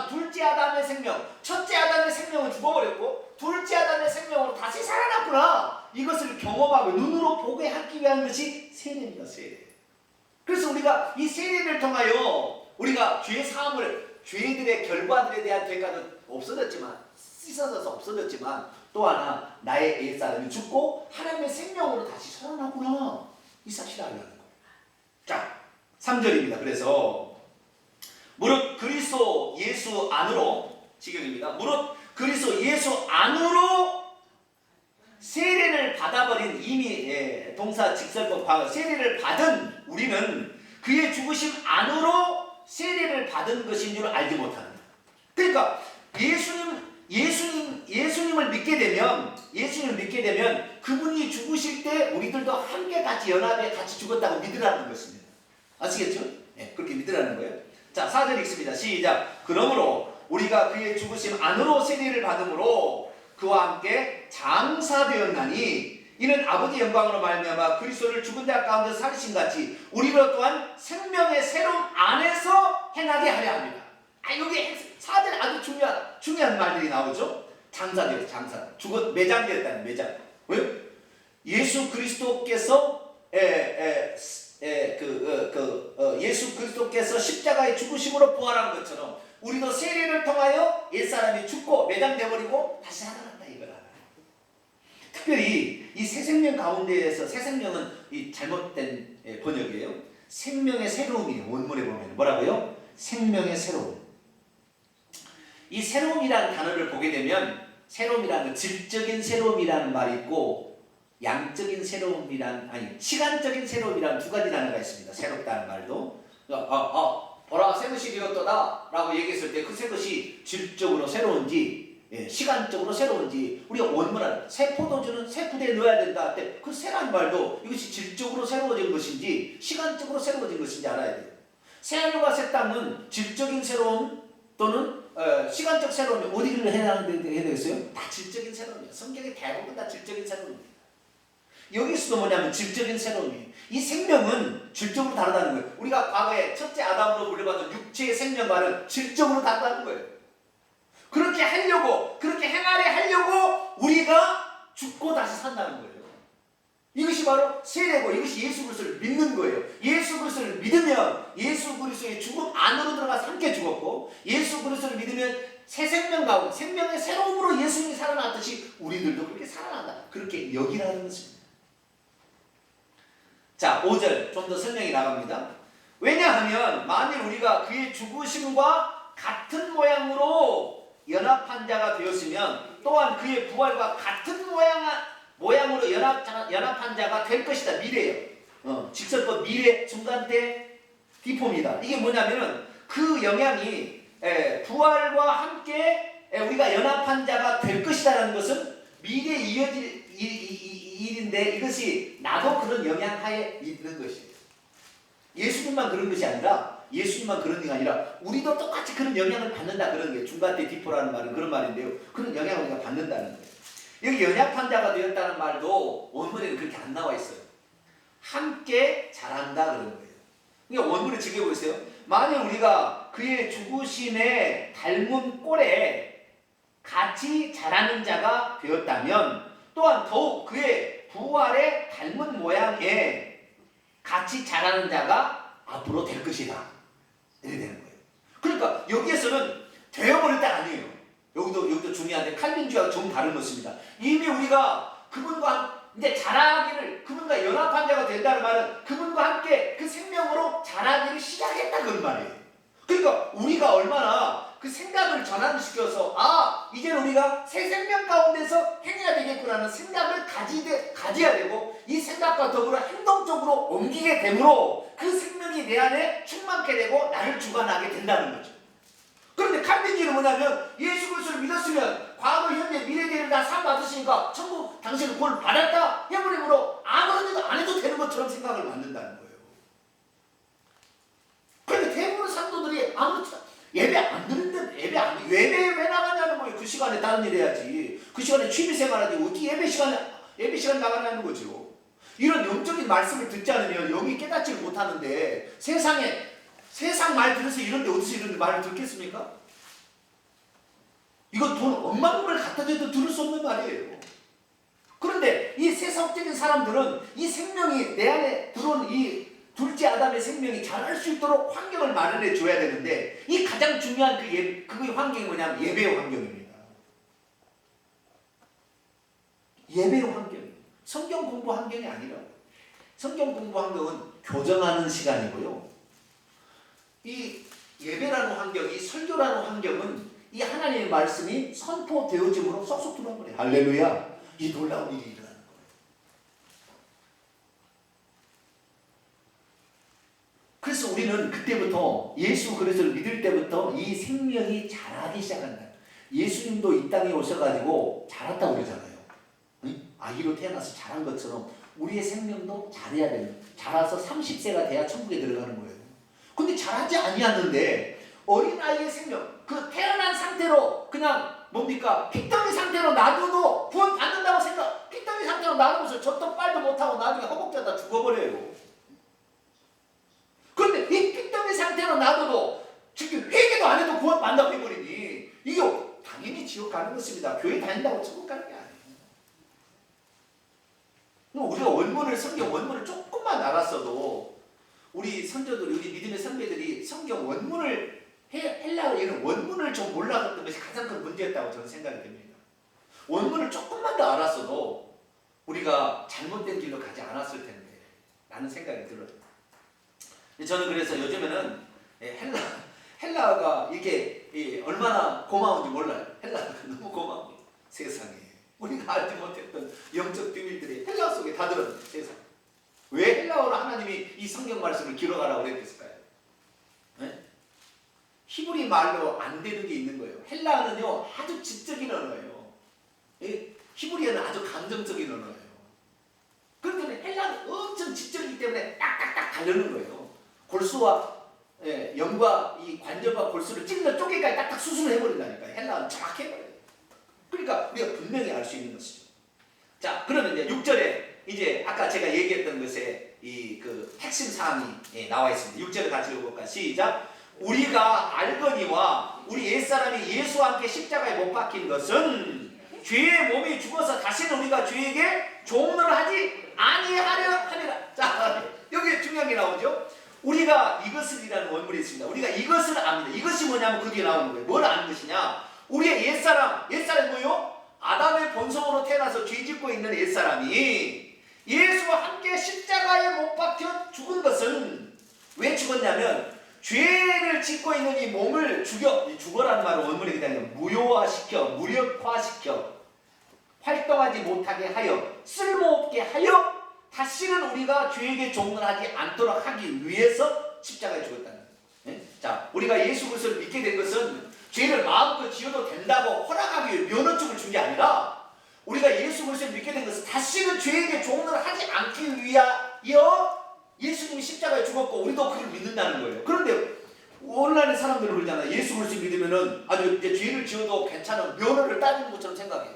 둘째 아담의 생명, 첫째 아담의 생명은 죽어버렸고 둘째 아담의 생명으로 다시 살아났구나. 이것을 경험하고 눈으로 보게 하기 위한 것이 세례입니다. 세례. 그래서 우리가 이 세례를 통하여 우리가 죄 사함을, 죄들의 결과들에 대한 대가는 없어졌지만, 씻어져서 없어졌지만, 또 하나 나의 옛사람이 죽고 하나님의 생명으로 다시 살아나구나. 이 사실을 알려는 거예요. 자, 3절입니다. 그래서 무릇 그리스도 예수 예수 안으로 지경입니다. 무릇 그리스도 예수 안으로 세례를 받아버린 이미 동사 직설법 과거 세례를 받은 우리는 그의 죽으심 안으로 세례를 받은 것인 줄 알지 못합니다. 그러니까 예수님을 믿게 되면 그분이 죽으실 때 우리들도 함께 같이 연합에 같이 죽었다고 믿으라는 것입니다. 아시겠죠? 네, 그렇게 믿으라는 거예요. 자, 4절 읽습니다. 시작. 그러므로 우리가 그의 죽으심 안으로 세례를 받음으로 그와 함께 장사되었나니 이는 아버지 영광으로 말미암아 그리스도를 죽은 자 가운데 살리신 같이 우리로 또한 생명의 새로움 안에서 행하게 하려 합니다. 여기 4절 아주 중요한 말들이 나오죠. 장사되었, 장사. 매장되었다는 매장. 왜요? 예수 그리스도께서 예수 그리스도께서 십자가의 죽으심으로 부활한 것처럼 우리도 세례를 통하여 옛사람이 죽고 매장되어버리고 다시 살아난다 이거라. 특별히 이 새 생명 가운데에서 새 생명은 이 잘못된 번역이에요. 생명의 새로움이에요. 원문에 보면 뭐라고요? 생명의 새로움. 이 새로움이라는 단어를 보게 되면 새로움이라는 건 질적인 새로움이라는 말이 있고 양적인 새로움이란 시간적인 새로움이라는 두 가지 단어가 있습니다. 새롭다는 말도 보라 새 것이 되었도다 라고 얘기했을 때 그 새 것이 질적으로 새로운지 시간적으로 새로운지 우리가 원문한 새 포도주는 새 부대에 넣어야 된다 할 때 그 새라는 말도 이것이 질적으로 새로워진 것인지 시간적으로 새로워진 것인지 알아야 돼요. 새 하늘과 새 땅은 질적인 새로움 또는 시간적 새로움이 어디를 해야 되겠어요? 다 질적인 새로움이에요. 성경의 대부분 다 질적인 새로움입니다. 여기서도 뭐냐면 질적인 새로움이에요. 이 생명은 질적으로 다르다는 거예요. 우리가 과거에 첫째 아담으로 물려받은 육체의 생명과는 질적으로 다르다는 거예요. 그렇게 행하려 하려고 우리가 죽고 다시 산다는 거예요. 이것이 바로 세례고 이것이 예수 그리스도를 믿는 거예요. 예수 그리스도를 믿으면 예수 그리스도의 죽음 안으로 들어가서 함께 죽었고 예수 그리스도를 믿으면 새 생명 가운데 생명의 새로움으로 예수님이 살아났듯이 우리들도 그렇게 살아난다. 그렇게 여기라는 것입니다. 자, 5절 좀 더 설명이 나갑니다. 왜냐하면 만일 우리가 그의 죽으심과 같은 모양으로 연합한 자가 되었으면 또한 그의 부활과 같은 모양으로 연합한 자가 될 것이다. 미래예요. 직설법 미래 중간대 디포입니다. 이게 뭐냐면은 그 영향이 부활과 함께 우리가 연합한 자가 될 것이다라는 것은 미래에 이어질 일인데 이것이 나도 그런 영향 하에 있는 것이에요. 예수님만 그런 것이 아니라 예수님만 그런 게 아니라 우리도 똑같이 그런 영향을 받는다 그런 거예요. 중간대 디포라는 말은 그런 말인데요. 그런 영향을 우리가 받는다는 거예요. 여기 연약한 자가 되었다는 말도 원문에는 그렇게 안 나와 있어요. 함께 자란다 그런 거예요. 그러니까 원문을 지켜보세요. 만일 우리가 그의 죽으심에 닮은 꼴에 같이 자라는 자가 되었다면 또한 더욱 그의 부활에 닮은 모양에 같이 자라는 자가 앞으로 될 것이다. 이렇게 되는 거예요. 그러니까 여기에서는 되어버렸다 아니에요. 여기도 중요한데 칼빈주의와 좀 다른 것입니다. 이미 우리가 그분과 이제 자라기를 그분과 연합한 자가 된다는 말은 그분과 함께 그 생명으로 자라기를 시작했다 그런 말이에요. 그러니까 우리가 얼마나 그 생각을 전환시켜서 이제는 우리가 새 생명 가운데서 행해야 되겠구나는 생각을 가져야 되고 이 생각과 더불어 행동적으로 옮기게 되므로 그 생명이 내 안에 충만케 되고 나를 주관하게 된다는 거죠. 그런데 칼빈주의는 뭐냐면 예수 그리스도를 믿었으면 과거, 현재, 미래대를 다 상 받으시니까 천국 당신은 구원을 받았다 해버림으로 아무런 일도 안 해도 되는 것처럼 생각을 만든다는 거예요. 그런데 대부분 상도들이 아무렇지도 예배 안 드는데 예배 왜 나가냐는 거예요. 그 시간에 다른 일 해야지. 그 시간에 취미생활하지 어떻게 예배 시간 나가냐는 거죠. 이런 영적인 말씀을 듣지 않으면 영이 깨닫지를 못하는데 세상 말 들어서 이런데 어디서 이런 말을 듣겠습니까? 이건 돈 억만금을 갖다 줘도 들을 수 없는 말이에요. 그런데 이 세상적인 사람들은 이 생명이 내 안에 들어온 이 둘째 아담의 생명이 자랄 수 있도록 환경을 마련해 줘야 되는데 이 가장 중요한 그 환경이 뭐냐면 예배의 환경입니다. 예배의 환경. 성경 공부 환경이 아니라 성경 공부 환경은 교정하는 시간이고요. 이 예배라는 환경, 이 설교라는 환경은 이 하나님의 말씀이 선포되어짐으로 쏙쏙 들어와 버려요. 할렐루야. 이 놀라운 일이 일어나는 거예요. 그래서 우리는 그때부터 예수 그리스도를 믿을 때부터 이 생명이 자라기 시작한다. 예수님도 이 땅에 오셔가지고 자랐다고 그러잖아요. 응? 아기로 태어나서 자란 것처럼 우리의 생명도 자라야 돼요. 자라서 30세가 돼야 천국에 들어가는 거예요. 근데 자라지 아니었는데 어린아이의 생명, 그 태어난 상태로 그냥 뭡니까? 핏덩이 상태로 놔둬도 구원 받는다고 생각, 핏덩이 상태로 놔두고서 젖도 빨도 못하고 나중에 허벅지가 죽어버려요. 그런데 이 핏덩이 상태로 놔둬도 지금 회개도 안 해도 구원 받는다고 해버리니 이게 당연히 지옥 가는 것입니다. 교회 다닌다고 천국 가는 게 아니에요. 우리가 원문을, 성경 원문을 조금만 알았어도 우리 선조들이, 우리 믿음의 선배들이 성경 원문을, 헬라어에는 원문을 좀 몰랐던 것이 가장 큰 문제였다고 저는 생각이 됩니다. 원문을 조금만 더 알았어도 우리가 잘못된 길로 가지 않았을 텐데 라는 생각이 들어요. 저는 그래서 요즘에는 헬라어가 이게 얼마나 고마운지 몰라요. 헬라어가 너무 고마워요. 세상에 우리가 알지 못했던 영적 비밀들이 헬라어 속에 다 들었는데 세상. 왜 헬라어로 하나님이 이 성경 말씀을 기록하라고 그랬을까요? 네? 히브리 말로 안 되는 게 있는 거예요. 헬라어는요 아주 지적인 언어예요. 히브리어는 아주 감정적인 언어예요. 그렇기 때문에 헬라어는 엄청 지적이기 때문에 딱딱딱 가려는 거예요. 골수와 염과 이 관절과 골수를 찔러 쪼개까지 딱딱 수술을 해버린다니까요. 헬라어는 정확해버려요. 그러니까 우리가 분명히 알 수 있는 것이죠. 자, 그러면 이제 6절에 이제 아까 제가 얘기했던 것에 이 그 핵심 사항이 나와 있습니다. 6절을 같이 읽어볼까요? 시작. 우리가 알거니와 우리 옛사람이 예수와 함께 십자가에 못 박힌 것은 죄의 몸이 죽어서 다시는 우리가 죄에게 종노를 하지 아니하려 함이라. 자, 여기 중요한 게 나오죠. 우리가 이것을이라는 원문이 있습니다. 우리가 이것을 압니다. 이것이 뭐냐면 그 뒤에 나오는 거예요. 뭘 아는 것이냐? 우리의 옛사람이 뭐요? 아담의 본성으로 태어나서 죄짓고 있는 옛사람이 예수와 함께 십자가에 못 박혀 죽은 것은 왜 죽었냐면 죄를 짓고 있는 이 몸을 죽어라는 말은 원문에 그냥 무효화시켜, 무력화시켜, 활동하지 못하게 하여, 쓸모없게 하여 다시는 우리가 죄에게 종노하지 않도록 하기 위해서 십자가에 죽었다는 거예요. 자, 우리가 예수 그리스도를 믿게 된 것은 죄를 마음껏 지어도 된다고 허락하기 위해 면허증을 준 게 아니라 우리가 예수 그리스도를 믿게 된 것은 다시는 죄에게 종노를 하지 않기 위하여 예수님이 십자가에 죽었고 우리도 그를 믿는다는 거예요. 그런데 오늘날의 사람들은 그러잖아요. 예수 그리스도 믿으면은 아주 이제 죄를 지어도 괜찮은 면허를 따지는 것처럼 생각해.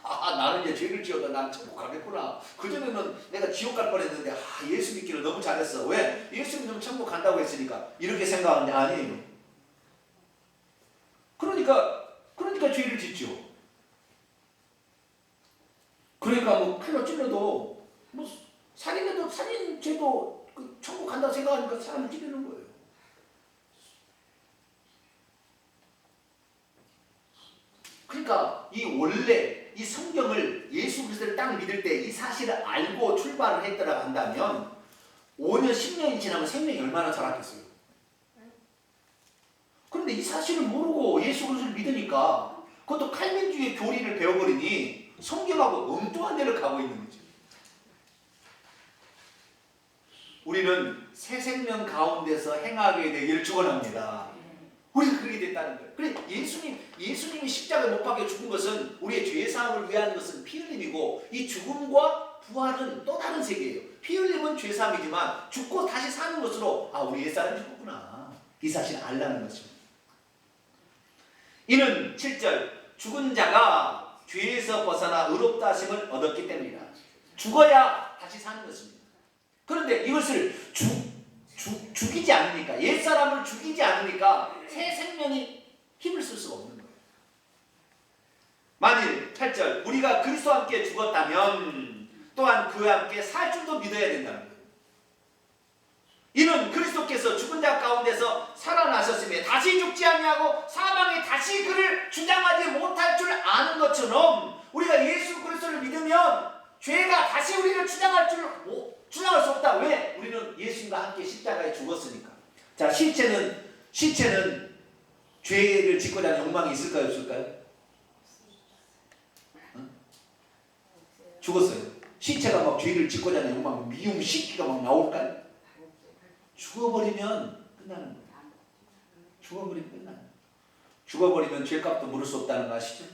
나는 이제 죄를 지어도 난 천국 가겠구나. 그전에는 내가 지옥 갈 뻔했는데 예수 믿기를 너무 잘했어. 왜? 예수 믿으면 천국 간다고 했으니까. 이렇게 생각하는데 아니에요. 그러니까 죄를 짓죠. 그러니까 뭐 칼로 찔러도 뭐 살인해도 살인죄도 그 천국 간다고 생각하니까 사람을 찌르는 거예요. 그러니까 이 원래 이 성경을 예수 그리스도를 딱 믿을 때 이 사실을 알고 출발을 했더라 한다면 5년 10년이 지나면 생명이 얼마나 자랐겠어요. 그런데 이 사실을 모르고 예수 그리스도를 믿으니까 그것도 칼빈주의 교리를 배워버리니 성경하고 엉뚱한 데를 가고 있는 거죠. 우리는 새 생명 가운데서 행하게 되기를 축원합니다. 우리가 그렇게 됐다는 거예요. 그래 예수님이 십자가에 못 박혀 죽은 것은 우리의 죄 사함을 위한 것은 피 흘림이고 이 죽음과 부활은 또 다른 세계예요. 피 흘림은 죄 사함이지만 죽고 다시 사는 것으로 우리 옛사람이 죽었구나. 이 사실을 알라는 것입니다. 이는 7절 죽은 자가 죄에서 벗어나 의롭다 하심을 얻었기 때문이다. 죽어야 다시 사는 것입니다. 그런데 이것을 죽이지 않으니까, 옛사람을 죽이지 않으니까 새 생명이 힘을 쓸 수가 없는 거예요. 만일 8절 우리가 그리스도와 함께 죽었다면 또한 그와 함께 살 줄도 믿어야 된다는 거예요. 이는 그리스도께서 죽은 자 가운데서 살아나셨으며 다시 죽지 아니하고 사망이 다시 그를 주장하지 못할 줄 아는 것처럼 우리가 예수 그리스도를 믿으면 죄가 다시 우리를 주장할 수 없다. 왜? 우리는 예수님과 함께 십자가에 죽었으니까. 자, 실체는 시체는 죄를 짓고자 하는 욕망이 있을까요, 없을까요? 응? 죽었어요. 시체가 막 죄를 짓고자 하는 욕망, 미움, 식기가 막 나올까요? 죽어버리면 끝나는 거예요. 죽어버리면 끝나는 거예요. 죽어버리면 죄값도 물을 수 없다는 거 아시죠?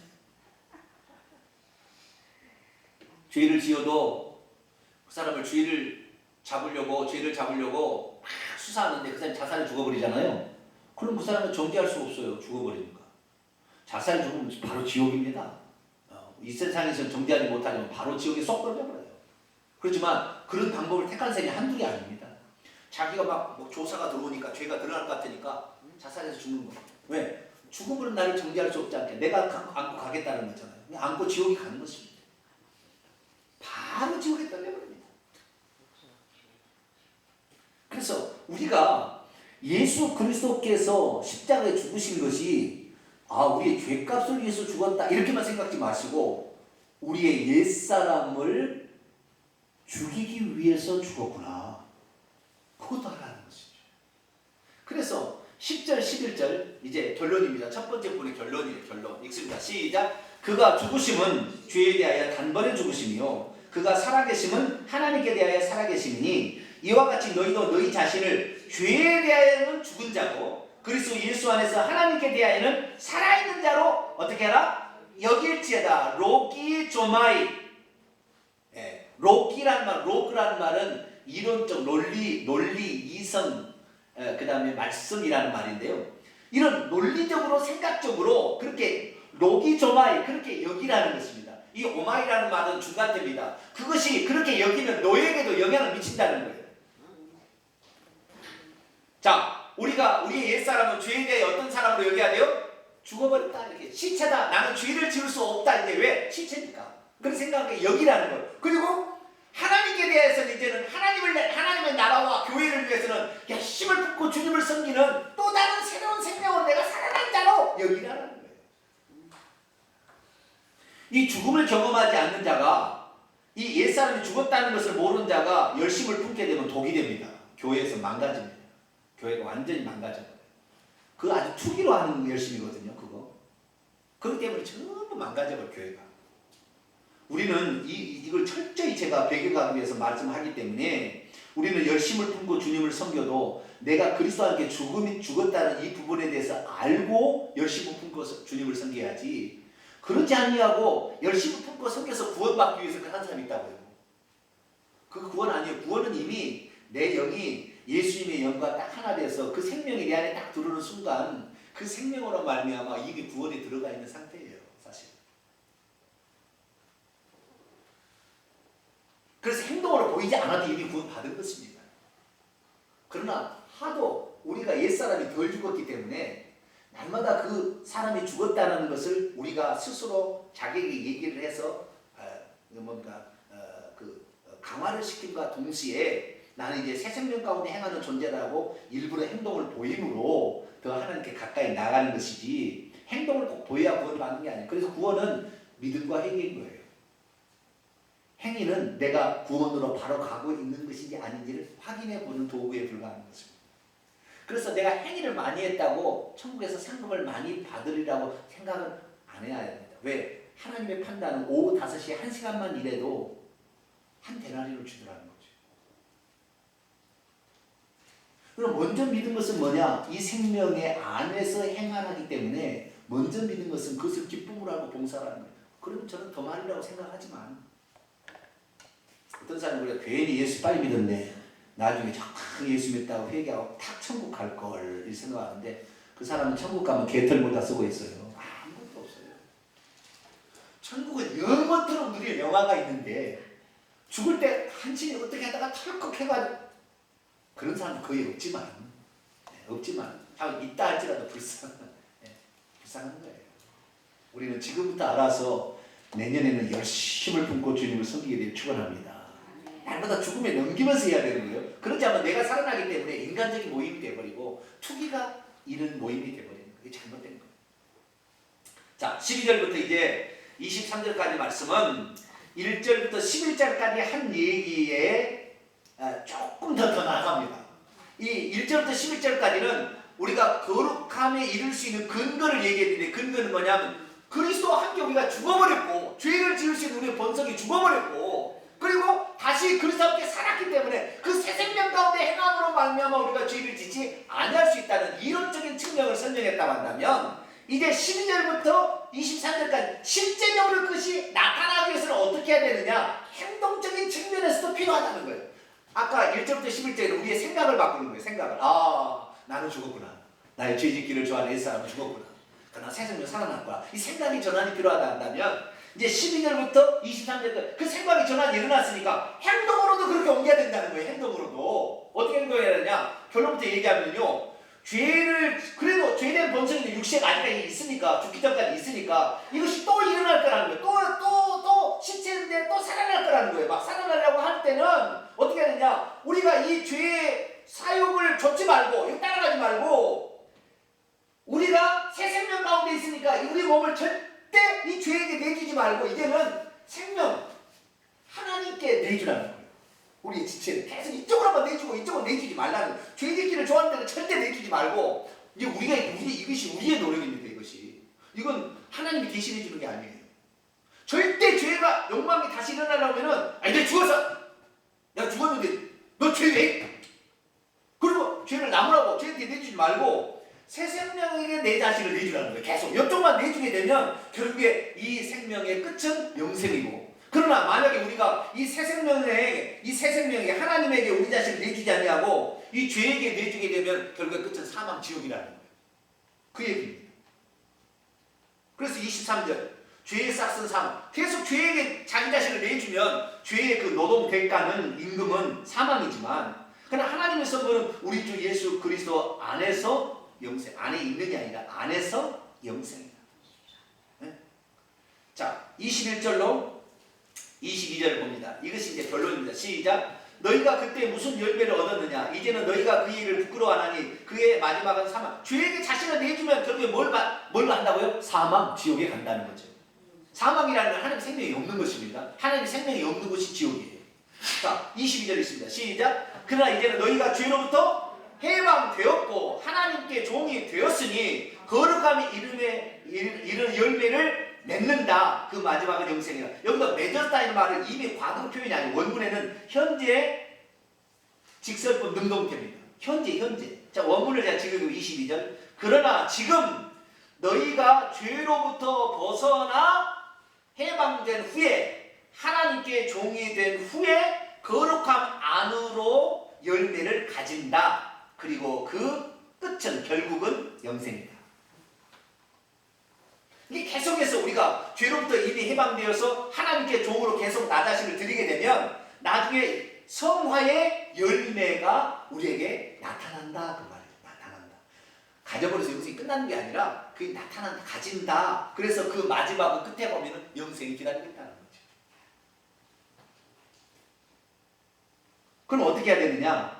죄를 지어도 그 사람을 죄를 잡으려고 막 수사하는데 그 사람이 자살해 죽어버리잖아요. 그럼 그 사람은 정죄할 수 없어요. 죽어버리니까. 자살해 죽으면 바로 지옥입니다. 이 세상에서 정죄하지 못하면 바로 지옥에 쏙 떨어져버려요. 그렇지만 그런 방법을 택한 사람이 한둘이 아닙니다. 자기가 막 조사가 들어오니까 죄가 드러날 것 같으니까 자살해서 죽는 거예요. 왜? 죽음으로 나를 정죄할 수 없지 않게 내가 안고 가겠다는 거잖아요. 안고 지옥에 가는 것입니다. 바로 지옥에 떨려버립니다. 그래서 우리가 예수 그리스도께서 십자가에 죽으신 것이 우리의 죄값을 위해서 죽었다 이렇게만 생각하지 마시고 우리의 옛사람을 죽이기 위해서 죽었구나. 그것도 하라는 것이죠. 그래서 10절 11절 이제 결론입니다. 첫 번째 분의 결론이에요. 결론 읽습니다. 시작. 그가 죽으심은 죄에 대하여 단번에 죽으심이요 그가 살아계심은 하나님께 대하여 살아계심이니 이와 같이 너희도 너희 자신을 죄에 대하여는 죽은 자고 그리스도 예수 안에서 하나님께 대하여는 살아있는 자로 어떻게 하라? 여길지어다. 로기조마이. 로그라는 말은 이론적 논리, 이성, 그 다음에 말씀이라는 말인데요. 이런 논리적으로 생각적으로 그렇게 로기조마이 그렇게 여기라는 것입니다. 이 오마이라는 말은 중간대입니다. 그것이 그렇게 여기면 너에게도 영향을 미친다는 거예요. 자, 우리의 옛사람은 죄에 대해 어떤 사람으로 여겨야 돼요? 죽어버렸다. 이렇게 시체다. 나는 죄를 지을 수 없다. 이제 왜? 시체니까. 그런 생각에 여기라는 거예요. 그리고 하나님께 대해서는 이제는 하나님의 나라와 교회를 위해서는 열심을 품고 주님을 섬기는 또 다른 새로운 생명을 내가 살아난 자로 여기라는 거예요. 이 죽음을 경험하지 않는 자가 이 옛사람이 죽었다는 것을 모르는 자가 열심을 품게 되면 독이 됩니다. 교회에서 망가집니다. 교회가 완전히 망가져버려요. 그거 아주 투기로 하는 열심이거든요. 그거. 그렇기 때문에 전부 망가져버려요. 교회가. 우리는 이걸 철저히 제가 배경하기 위해서 말씀하기 때문에 우리는 열심을 품고 주님을 섬겨도 내가 그리스도와 함께 죽었다는 이 부분에 대해서 알고 열심을 품고 주님을 섬겨야지 그렇지 아니하고 열심히 품고 섬겨서 구원받기 위해서 그런 사람이 있다고요. 그 구원 아니에요. 구원은 이미 내 영이 예수님의 영과 딱 하나 돼서 그 생명이 내 안에 딱 들어오는 순간 그 생명으로 말미암아 이미 구원에 들어가 있는 상태예요. 사실. 그래서 행동으로 보이지 않아도 이미 구원 받은 것입니다. 그러나 하도 우리가 옛사람이 덜 죽었기 때문에 날마다 그 사람이 죽었다는 것을 우리가 스스로 자기에게 얘기를 해서 강화를 시킴과 동시에 나는 이제 새 생명 가운데 행하는 존재라고 일부러 행동을 보임으로 더 하나님께 가까이 나가는 것이지 행동을 꼭 보여야 구원을 받는 게 아니에요. 그래서 구원은 믿음과 행위인 거예요. 행위는 내가 구원으로 바로 가고 있는 것인지 아닌지를 확인해 보는 도구에 불과한 것입니다. 그래서 내가 행위를 많이 했다고 천국에서 상급을 많이 받으리라고 생각은 안 해야 됩니다. 왜? 하나님의 판단은 오후 5시에 1시간만 일해도 한 데나리를 주더라는 거죠. 그럼 먼저 믿은 것은 뭐냐? 이 생명의 안에서 행하기 때문에 먼저 믿은 것은 그것을 기쁨으로 하고 봉사를 하는 거예요. 그러면 저는 더 많이라고 생각하지만 어떤 사람은 우리가 괜히 예수 빨리 믿었네. 나중에 정말 예수 믿다고 회개하고 탁 천국 갈 걸 이 생각하는데 그 사람은 천국 가면 개털고 다 쓰고 있어요. 아무것도 없어요. 천국은 영원토록 누릴 영화가 있는데 죽을 때 한층 어떻게 하다가 털컥 해가지고 그런 사람은 거의 없지만 있다 할지라도 불쌍한 거예요. 우리는 지금부터 알아서 내년에는 열심을 품고 주님을 섬기게 되길 축원합니다. 날마다 죽음에 넘기면서 해야 되는 거예요. 그렇지 않으면 내가 살아나기 때문에 인간적인 모임이 돼버리고 투기가 이런 모임이 돼버리는 거예요. 그게 잘못된 거예요. 자, 12절부터 이제 23절까지 말씀은 1절부터 11절까지 한 얘기에 조금 더 나아갑니다. 이 1절부터 11절까지는 우리가 거룩함에 이룰 수 있는 근거를 얘기했는데 근거는 뭐냐면 그리스도와 함께 우리가 죽어버렸고 죄를 지을 수 있는 우리의 본성이 죽어버렸고 그리고 다시 그리스도와 함께 살았기 때문에 그 새 생명 가운데 행함으로 말미암아 우리가 죄를 짓지 아니할 수 있다는 이론적인 측면을 설명했다고 한다면 이제 12절부터 23절까지 실제적으로 그것이 나타나기 위해서는 어떻게 해야 되느냐 행동적인 측면에서도 필요하다는 거예요. 아까 1절부터 11절에 우리의 생각을 바꾸는 거예요. 생각을. 나는 죽었구나. 나의 죄 짓기를 좋아하는 옛사람은 죽었구나. 그러나 새 생명 살아났구나. 이 생각이 전환이 필요하다 한다면 이제 12절부터 23절까지 그 생각이 전환이 일어났으니까 행동으로도 그렇게 옮겨야 된다는 거예요. 행동으로도. 어떻게 행동해야 되냐. 결론부터 얘기하면요. 죄를 그래도 죄된 본성이 육체가 아직까지 있으니까 죽기 전까지 있으니까 이것이 또 일어날 거라는 거예요. 또 시체인데 또 살아날 거라는 거예요. 막 살아나려고 할 때는 어떻게 해야 되냐. 우리가 이 죄의 사욕을 좇지 말고 이거 따라가지 말고 우리가 새 생명 가운데 있으니까 우리 몸을 절대 이 죄에게 내주지 말고 이제는 생명 하나님께 내주라는 거예요. 우리의 지체를 계속 이쪽으로만 내주고 이쪽으로 내주지 말라는 거예요. 죄 짓기를 좋아하는 데는 절대 내주지 말고 이제 이것이 우리의 노력입니다. 이건 하나님이 대신해 주는 게 아니에요. 절대 죄가 욕망이 다시 일어나려면은 내가 죽었어. 내가 죽었는데 너 죄 왜? 그리고 죄를 나무라고 죄한테 내주지 말고 새 생명에게 내 자신을 내주라는 거예요. 계속 이쪽만 내주게 되면 결국에 이 생명의 끝은 영생이고 그러나 만약에 우리가 이 새 생명에 하나님에게 우리 자신을 내주지 아니하고 이 죄에게 내주게 되면 결국에 끝은 사망 지옥이라는 거예요. 그 얘기입니다. 그래서 23절 죄의 싹은 사망. 계속 죄에게 자기 자신을 내주면 죄의 그 노동 대가는 임금은 사망이지만 그러나 하나님의 선물은 우리 주 예수 그리스도 안에서 영생. 안에 있는 게 아니라 안에서 영생이다. 네? 자 21절로 22절을 봅니다. 이것이 이제 결론입니다. 시작. 너희가 그때 무슨 열매를 얻었느냐? 이제는 너희가 그 일을 부끄러워하나니 그의 마지막은 사망. 죄에게 자신을 내주면 결국에 뭘 한다고요? 사망, 지옥에 간다는 거죠. 사망이라는 건 하나님의 생명이 없는 것입니다. 하나님의 생명이 없는 것이 지옥이에요. 자, 22절 있습니다. 시작. 그러나 이제는 너희가 죄로부터 해방되었고 하나님께 종이 되었으니 거룩함이 이른 열매를 맺는다. 그 마지막은 영생이라. 여기서 맺었다는 말은 이미 과거 표현이 아니고 원문에는 현재 직설법 능동태입니다. 현재. 자, 원문을 제가 지금 22절. 그러나 지금 너희가 죄로부터 벗어나 해방된 후에 하나님께 종이 된 후에 거룩함 안으로 열매를 가진다. 그리고 그 끝은 결국은 영생이다. 이 계속해서 우리가 죄로부터 이미 해방되어서 하나님께 종으로 계속 나 자신을 드리게 되면 나중에 성화의 열매가 우리에게 나타난다. 그 말이에요. 나타난다. 가져버려서 영생이 끝나는 게 아니라 그게 나타난다. 가진다. 그래서 그 마지막 끝에 보면 영생이 기다리고 있다는 거죠. 그럼 어떻게 해야 되느냐?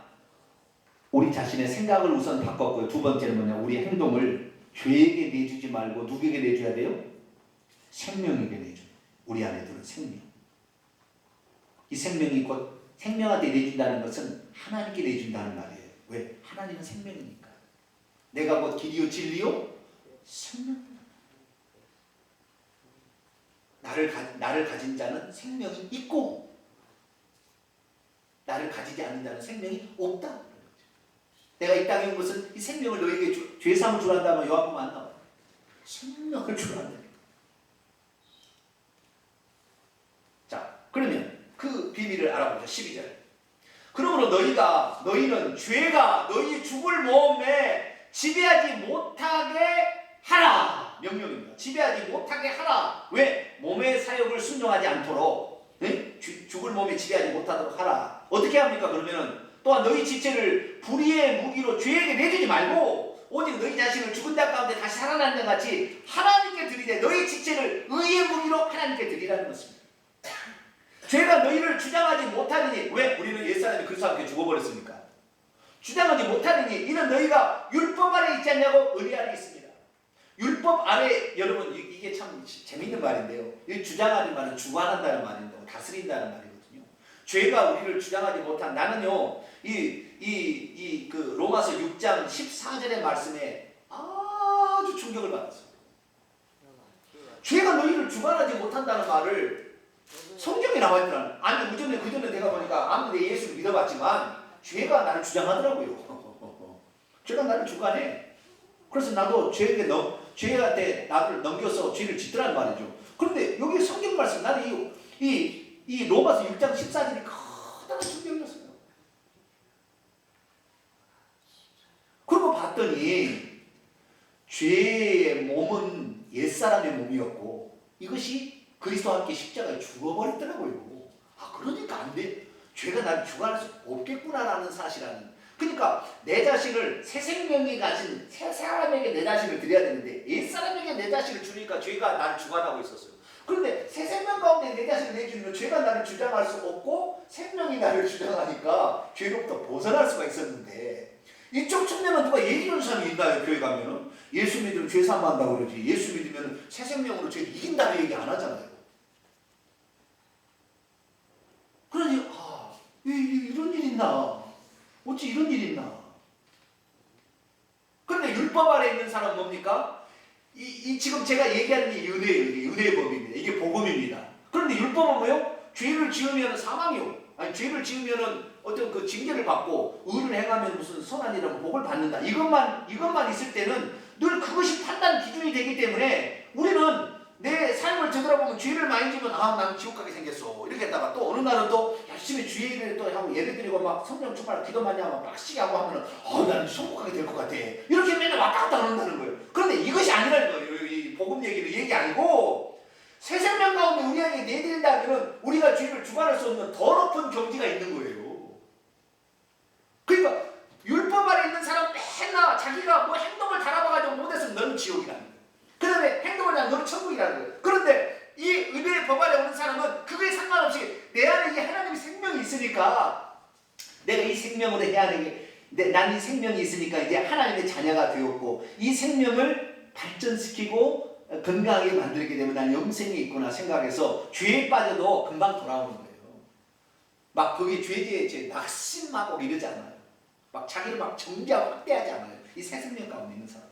우리 자신의 생각을 우선 바꿨고요. 두 번째는 뭐냐? 우리의 행동을 죄에게 내주지 말고 누구에게 내줘야 돼요? 생명에게 내줘. 우리 안에 드는 생명. 이 생명이 곧 생명한테 내준다는 것은 하나님께 내준다는 말이에요. 왜? 하나님은 생명이니까. 내가 곧 길이요 진리요 생명. 나를 가진 자는 생명이 있고 나를 가지지 않는 자는 생명이 없다. 내가 이 땅에 온 것은 이 생명을 너에게 죄사함을 주란다면 요한복음 안 나와요. 생명을 주란다. 자, 그러면 그 비밀을 알아보자. 12절. 그러므로 너희는 죄가 너희 죽을 몸에 지배하지 못하게 하라. 명령입니다. 지배하지 못하게 하라. 왜? 몸의 사욕을 순종하지 않도록. 네? 죽을 몸에 지배하지 못하도록 하라. 어떻게 합니까? 그러면은 또한 너희 지체를 불의의 무기로 죄에게 내주지 말고 오직 너희 자신을 죽은 자 가운데 다시 살아나는 것 같이 하나님께 드리되 너희 지체를 의의 무기로 하나님께 드리라는 것입니다. 죄가 너희를 주장하지 못하느니 왜? 우리는 옛사람이 그리스도와 함께 죽어버렸으니까. 주장하지 못하느니 이는 너희가 율법 아래 있지 않냐고 의리 아래 있습니다. 율법 아래 여러분 이게 참 재밌는 말인데요. 이 주장하는 말은 주관한다는 말인데 다스린다는 말이거든요. 죄가 우리를 주장하지 못한 나는요 그 로마서 6장 14절의 말씀에 아주 충격을 받았어요. 죄가 너희를 주관하지 못한다는 말을 성경에 나와 있더라는. 아니 그전에 내가 보니까 아무리 내 예수를 믿어봤지만 죄가 나를 주장하더라고요. 죄가 나를 주관해. 그래서 나도 죄한테 나를 넘겨서 죄를 짓더란 말이죠. 그런데 여기 성경 말씀 나는 이 로마서 6장 14절이 커다란 충격이었어요. 그러고 봤더니 죄의 몸은 옛사람의 몸이었고 이것이 그리스도와 함께 십자가에 죽어버렸더라고요. 그러니까 안 돼. 죄가 나를 주관할 수 없겠구나라는 사실하는. 그러니까 내 자신을 새 생명이 가진 새 사람에게 내 자신을 드려야 되는데 옛사람에게 내 자신을 주니까 죄가 나를 주관하고 있었어요. 그런데 새 생명 가운데 내 자신을 내주면 죄가 나를 주장할 수 없고 생명이 나를 주장하니까 죄로부터 벗어날 수가 있었는데 이쪽 측면은 누가 얘기하는 사람이 있나요? 교회 가면은 예수 믿으면 죄 사함한다고 그러지 예수 믿으면 새 생명으로 죄를 이긴다는 얘기 안 하잖아요. 그러니 이런 일 있나? 어찌 이런 일이 있나? 그런데 율법 아래 있는 사람은 뭡니까? 지금 제가 얘기하는 이 은혜예요. 이게 은혜의 법입니다. 이게 복음입니다. 그런데 율법은 뭐요? 죄를 지으면 사망이요. 아니 죄를 지으면은 어떤 그 징계를 받고 의를 행하면 무슨 선한이라고 복을 받는다. 이것만 있을 때는 늘 그것이 판단 기준이 되기 때문에 우리는 내 삶을 되돌아보면 죄를 많이 지면 나는 지옥 가게 생겼어. 이렇게 했다가 또 어느 날은 또 열심히 주의를 또 하고 예배 드리고 막 성령 충만하고 기도 많이 하고 빡시게 하고 하면은 나는 천국가게 될 것 같아. 이렇게 맨날 왔다 갔다 한다는 거예요. 그런데 이것이 아니라는 거예요. 이 복음 얘기 아니고 새 생명 가운데 우리에게 내드린다면 우리가 죄를 주관할 수 없는 더 높은 경지가 있는 거예요. 그러니까 율법 아래 있는 사람 맨날 자기가 뭐 행동을 달아봐가지고 못했으면 너는 지옥이라는 거예요. 그 다음에 행동을 하면 너는 천국이라는 거예요. 그런데 이 은혜의 법 아래 오는 사람은 그거에 상관없이 내 안에 이 하나님의 생명이 있으니까 내가 이 생명으로 해야 되게 난 이 생명이 있으니까 이제 하나님의 자녀가 되었고 이 생명을 발전시키고 건강하게 만들게 되면 난 영생이 있구나 생각해서 죄에 빠져도 금방 돌아오는 거예요. 막 거기 죄에 낙심하고 이러지 않아요. 막 자기를 막 정죄하고 확대하지 않아요. 이 새 생명 가운데 있는 사람.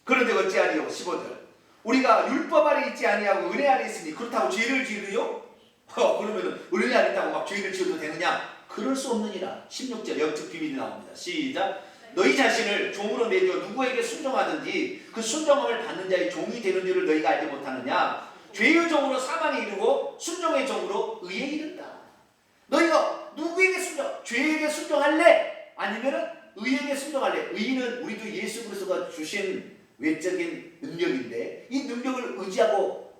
그런데 어찌하리요? 15절. 우리가 율법 아래 있지 아니하고 은혜 아래 있으니 그렇다고 죄를 지으리요? 그러면 은혜 아래 있다고 막 죄를 지어도 되느냐? 그럴 수 없느니라. 16절 영적 비밀이 나옵니다. 시작. 너희 자신을 종으로 내줘 누구에게 순종하든지 그 순종함을 받는 자의 종이 되는 줄을 너희가 알지 못하느냐? 죄의 종으로 사망에 이르고 순종의 종으로 의에 이른다. 너희가 누구에게 죄에게 순종할래? 아니면은 의에게 순종할래? 의는 우리도 예수 그리스도가 주신 외적인 능력인데 이 능력을 의지하고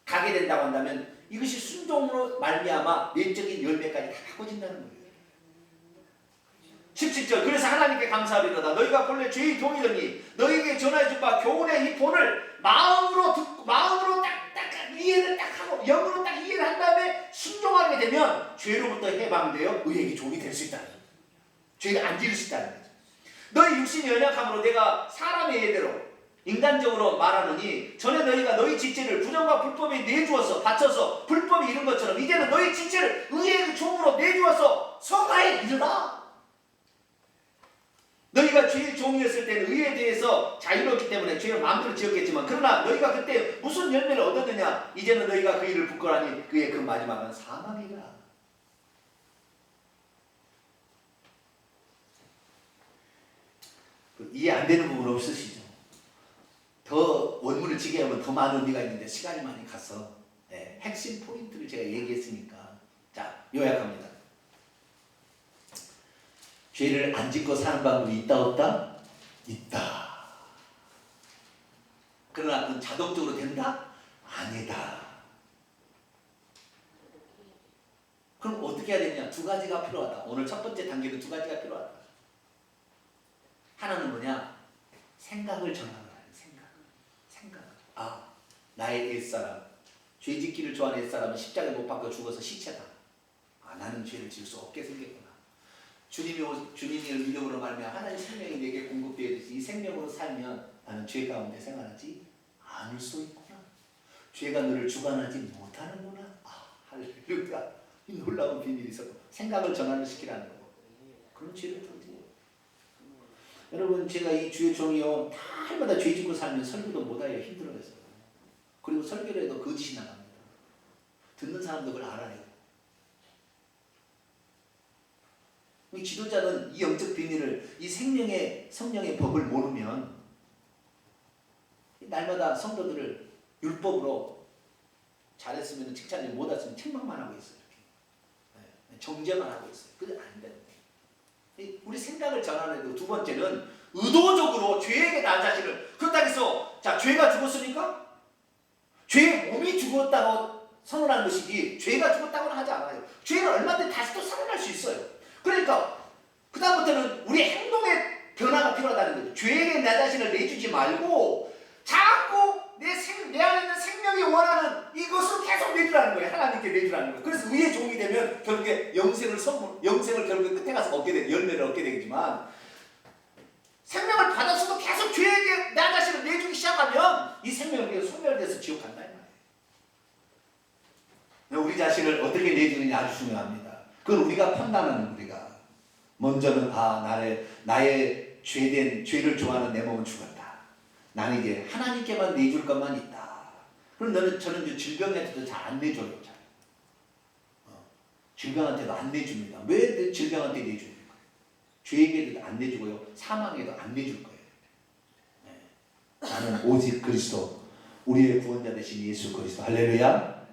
가게 된다고 한다면 이것이 순종으로 말미암아 내적인 열매까지 다 가져진다는 거예요. 17절. 그래서 하나님께 감사하리로다. 너희가 본래 죄의 종이더니 너희에게 전하여 준 바 교훈의 이 본을 마음으로 듣고 마음으로 딱 이해를 딱 하고 영으로 딱 이해를 한 다음에 순종하게 되면 죄로부터 해방되어 의에게 종이 될 수 있다는 거예요. 죄가 안 지을 수 있다는 거죠. 너희 육신이 연약함으로 내가 사람의 예대로 인간적으로 말하느니 전에 너희가 너희 지체를 부정과 불법에 내주어서 바쳐서 불법이 이룬 것처럼 이제는 너희 지체를 의의 종으로 내주어서 성화에 이르라. 너희가 죄의 종이었을 때는 의에 대해서 자유롭기 때문에 죄를 마음대로 지었겠지만 그러나 너희가 그때 무슨 열매를 얻었느냐? 이제는 너희가 그 일을 부끄러하니 그의 그 마지막은 사망이라. 이해 안 되는 부분 없으시죠? 더 원문을 지게 하면 더 많은 의미가 있는데 시간이 많이 가서 핵심 포인트를 제가 얘기했으니까 자 요약합니다. 죄를 안 짓고 사는 방법이 있다 없다? 있다. 그러나 그건 자동적으로 된다? 아니다. 그럼 어떻게 해야 되냐? 두 가지가 필요하다. 오늘 첫 번째 단계는 두 가지가 필요하다. 하나는 뭐냐? 생각을 전하는 거예요. 생각. 나의 옛사람. 죄 짓기를 좋아하는 옛사람은 십자가에 못 박혀 죽어서 시체다. 나는 죄를 지을 수 없게 생겼구나. 주님의 믿음으로 말미암아 하나님의 생명이 내게 공급되듯이 이 생명으로 살면 나는 죄 가운데 생활하지 않을 수 있구나. 죄가 너를 주관하지 못하는구나. 할렐루야. 이 놀라운 비밀이 있어. 생각을 전환을 시키라는 거고. 그런 죄를 통해요. 여러분, 제가 이 주의 종이요, 날마다 죄 짓고 살면 설교도 못해요. 힘들어해서. 그리고 설교를 해도 거짓이 나갑니다. 듣는 사람도 그걸 알아요. 이 지도자는 이 영적 비밀을, 이 생명의 성령의 법을 모르면 날마다 성도들을 율법으로 잘했으면 칭찬을 못했으면 책망만 하고 있어요. 이렇게. 정죄만 하고 있어요. 그게 안 돼요. 우리 생각을 전환해도 두 번째는 의도적으로 죄에게 나 자신을, 그렇다고 해서 자, 죄가 죽었으니까 죄의 몸이 죽었다고 선언하는 것이지 죄가 죽었다고는 하지 않아요. 죄는 얼마든지 다시 또 살아날 수 있어요. 그러니까 그 다음부터는 우리 행동의 변화가 필요하다는 거죠. 죄에게 나 자신을 내주지 말고 자꾸 내 안에 있는 생명이 원하는 이것을 계속 내주라는 거예요. 하나님께 내주라는 거예요. 그래서 의의 종이 되면 결국에 영생을 결국에 끝에 가서 얻게 되고 열매를 얻게 되겠지만, 생명을 받았어도 계속 죄에게 나 자신을 내주기 시작하면 이 생명은 계속 소멸돼서 지옥 간다 이 말이에요. 우리 자신을 어떻게 내주느냐 아주 중요합니다. 그건 우리가 판단하는, 우리가 먼저는 나의 죄를 좋아하는 내 몸은 죽었다. 나는 이제 하나님께만 내줄 것만 있다. 그럼 저는 질병한테도 잘 안 내줘요. 잘. 질병한테도 안 내줍니다. 왜 질병한테 내줍니까? 죄에게도 안 내주고요. 사망에도 안 내줄 거예요. 네. 나는 오직 그리스도, 우리의 구원자 되신 예수 그리스도, 할렐루야.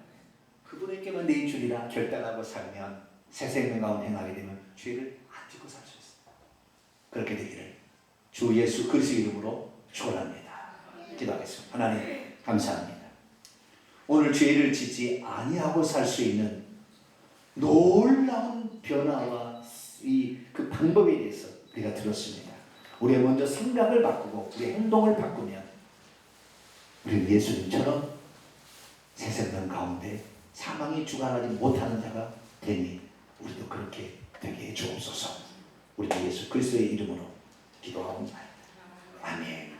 그분에게만 내주리라 결단하고 살면, 새 생명 가운데 행하게 되면 죄를 안 짓고 살 수 있어요. 그렇게 되기를 주 예수 그리스도 이름으로 축원합니다. 기도하겠습니다. 하나님 감사합니다. 오늘 죄를 짓지 아니하고 살 수 있는 놀라운 변화와 그 방법에 대해서 우리가 들었습니다. 우리가 먼저 생각을 바꾸고 우리 행동을 바꾸면 우리는 예수님처럼 새 생명 가운데 사망이 주관하지 못하는 자가 되니 우리도 그렇게 되게 해 주옵소서. 우리 예수 그리스도의 이름으로 기도하옵나이다. 아멘.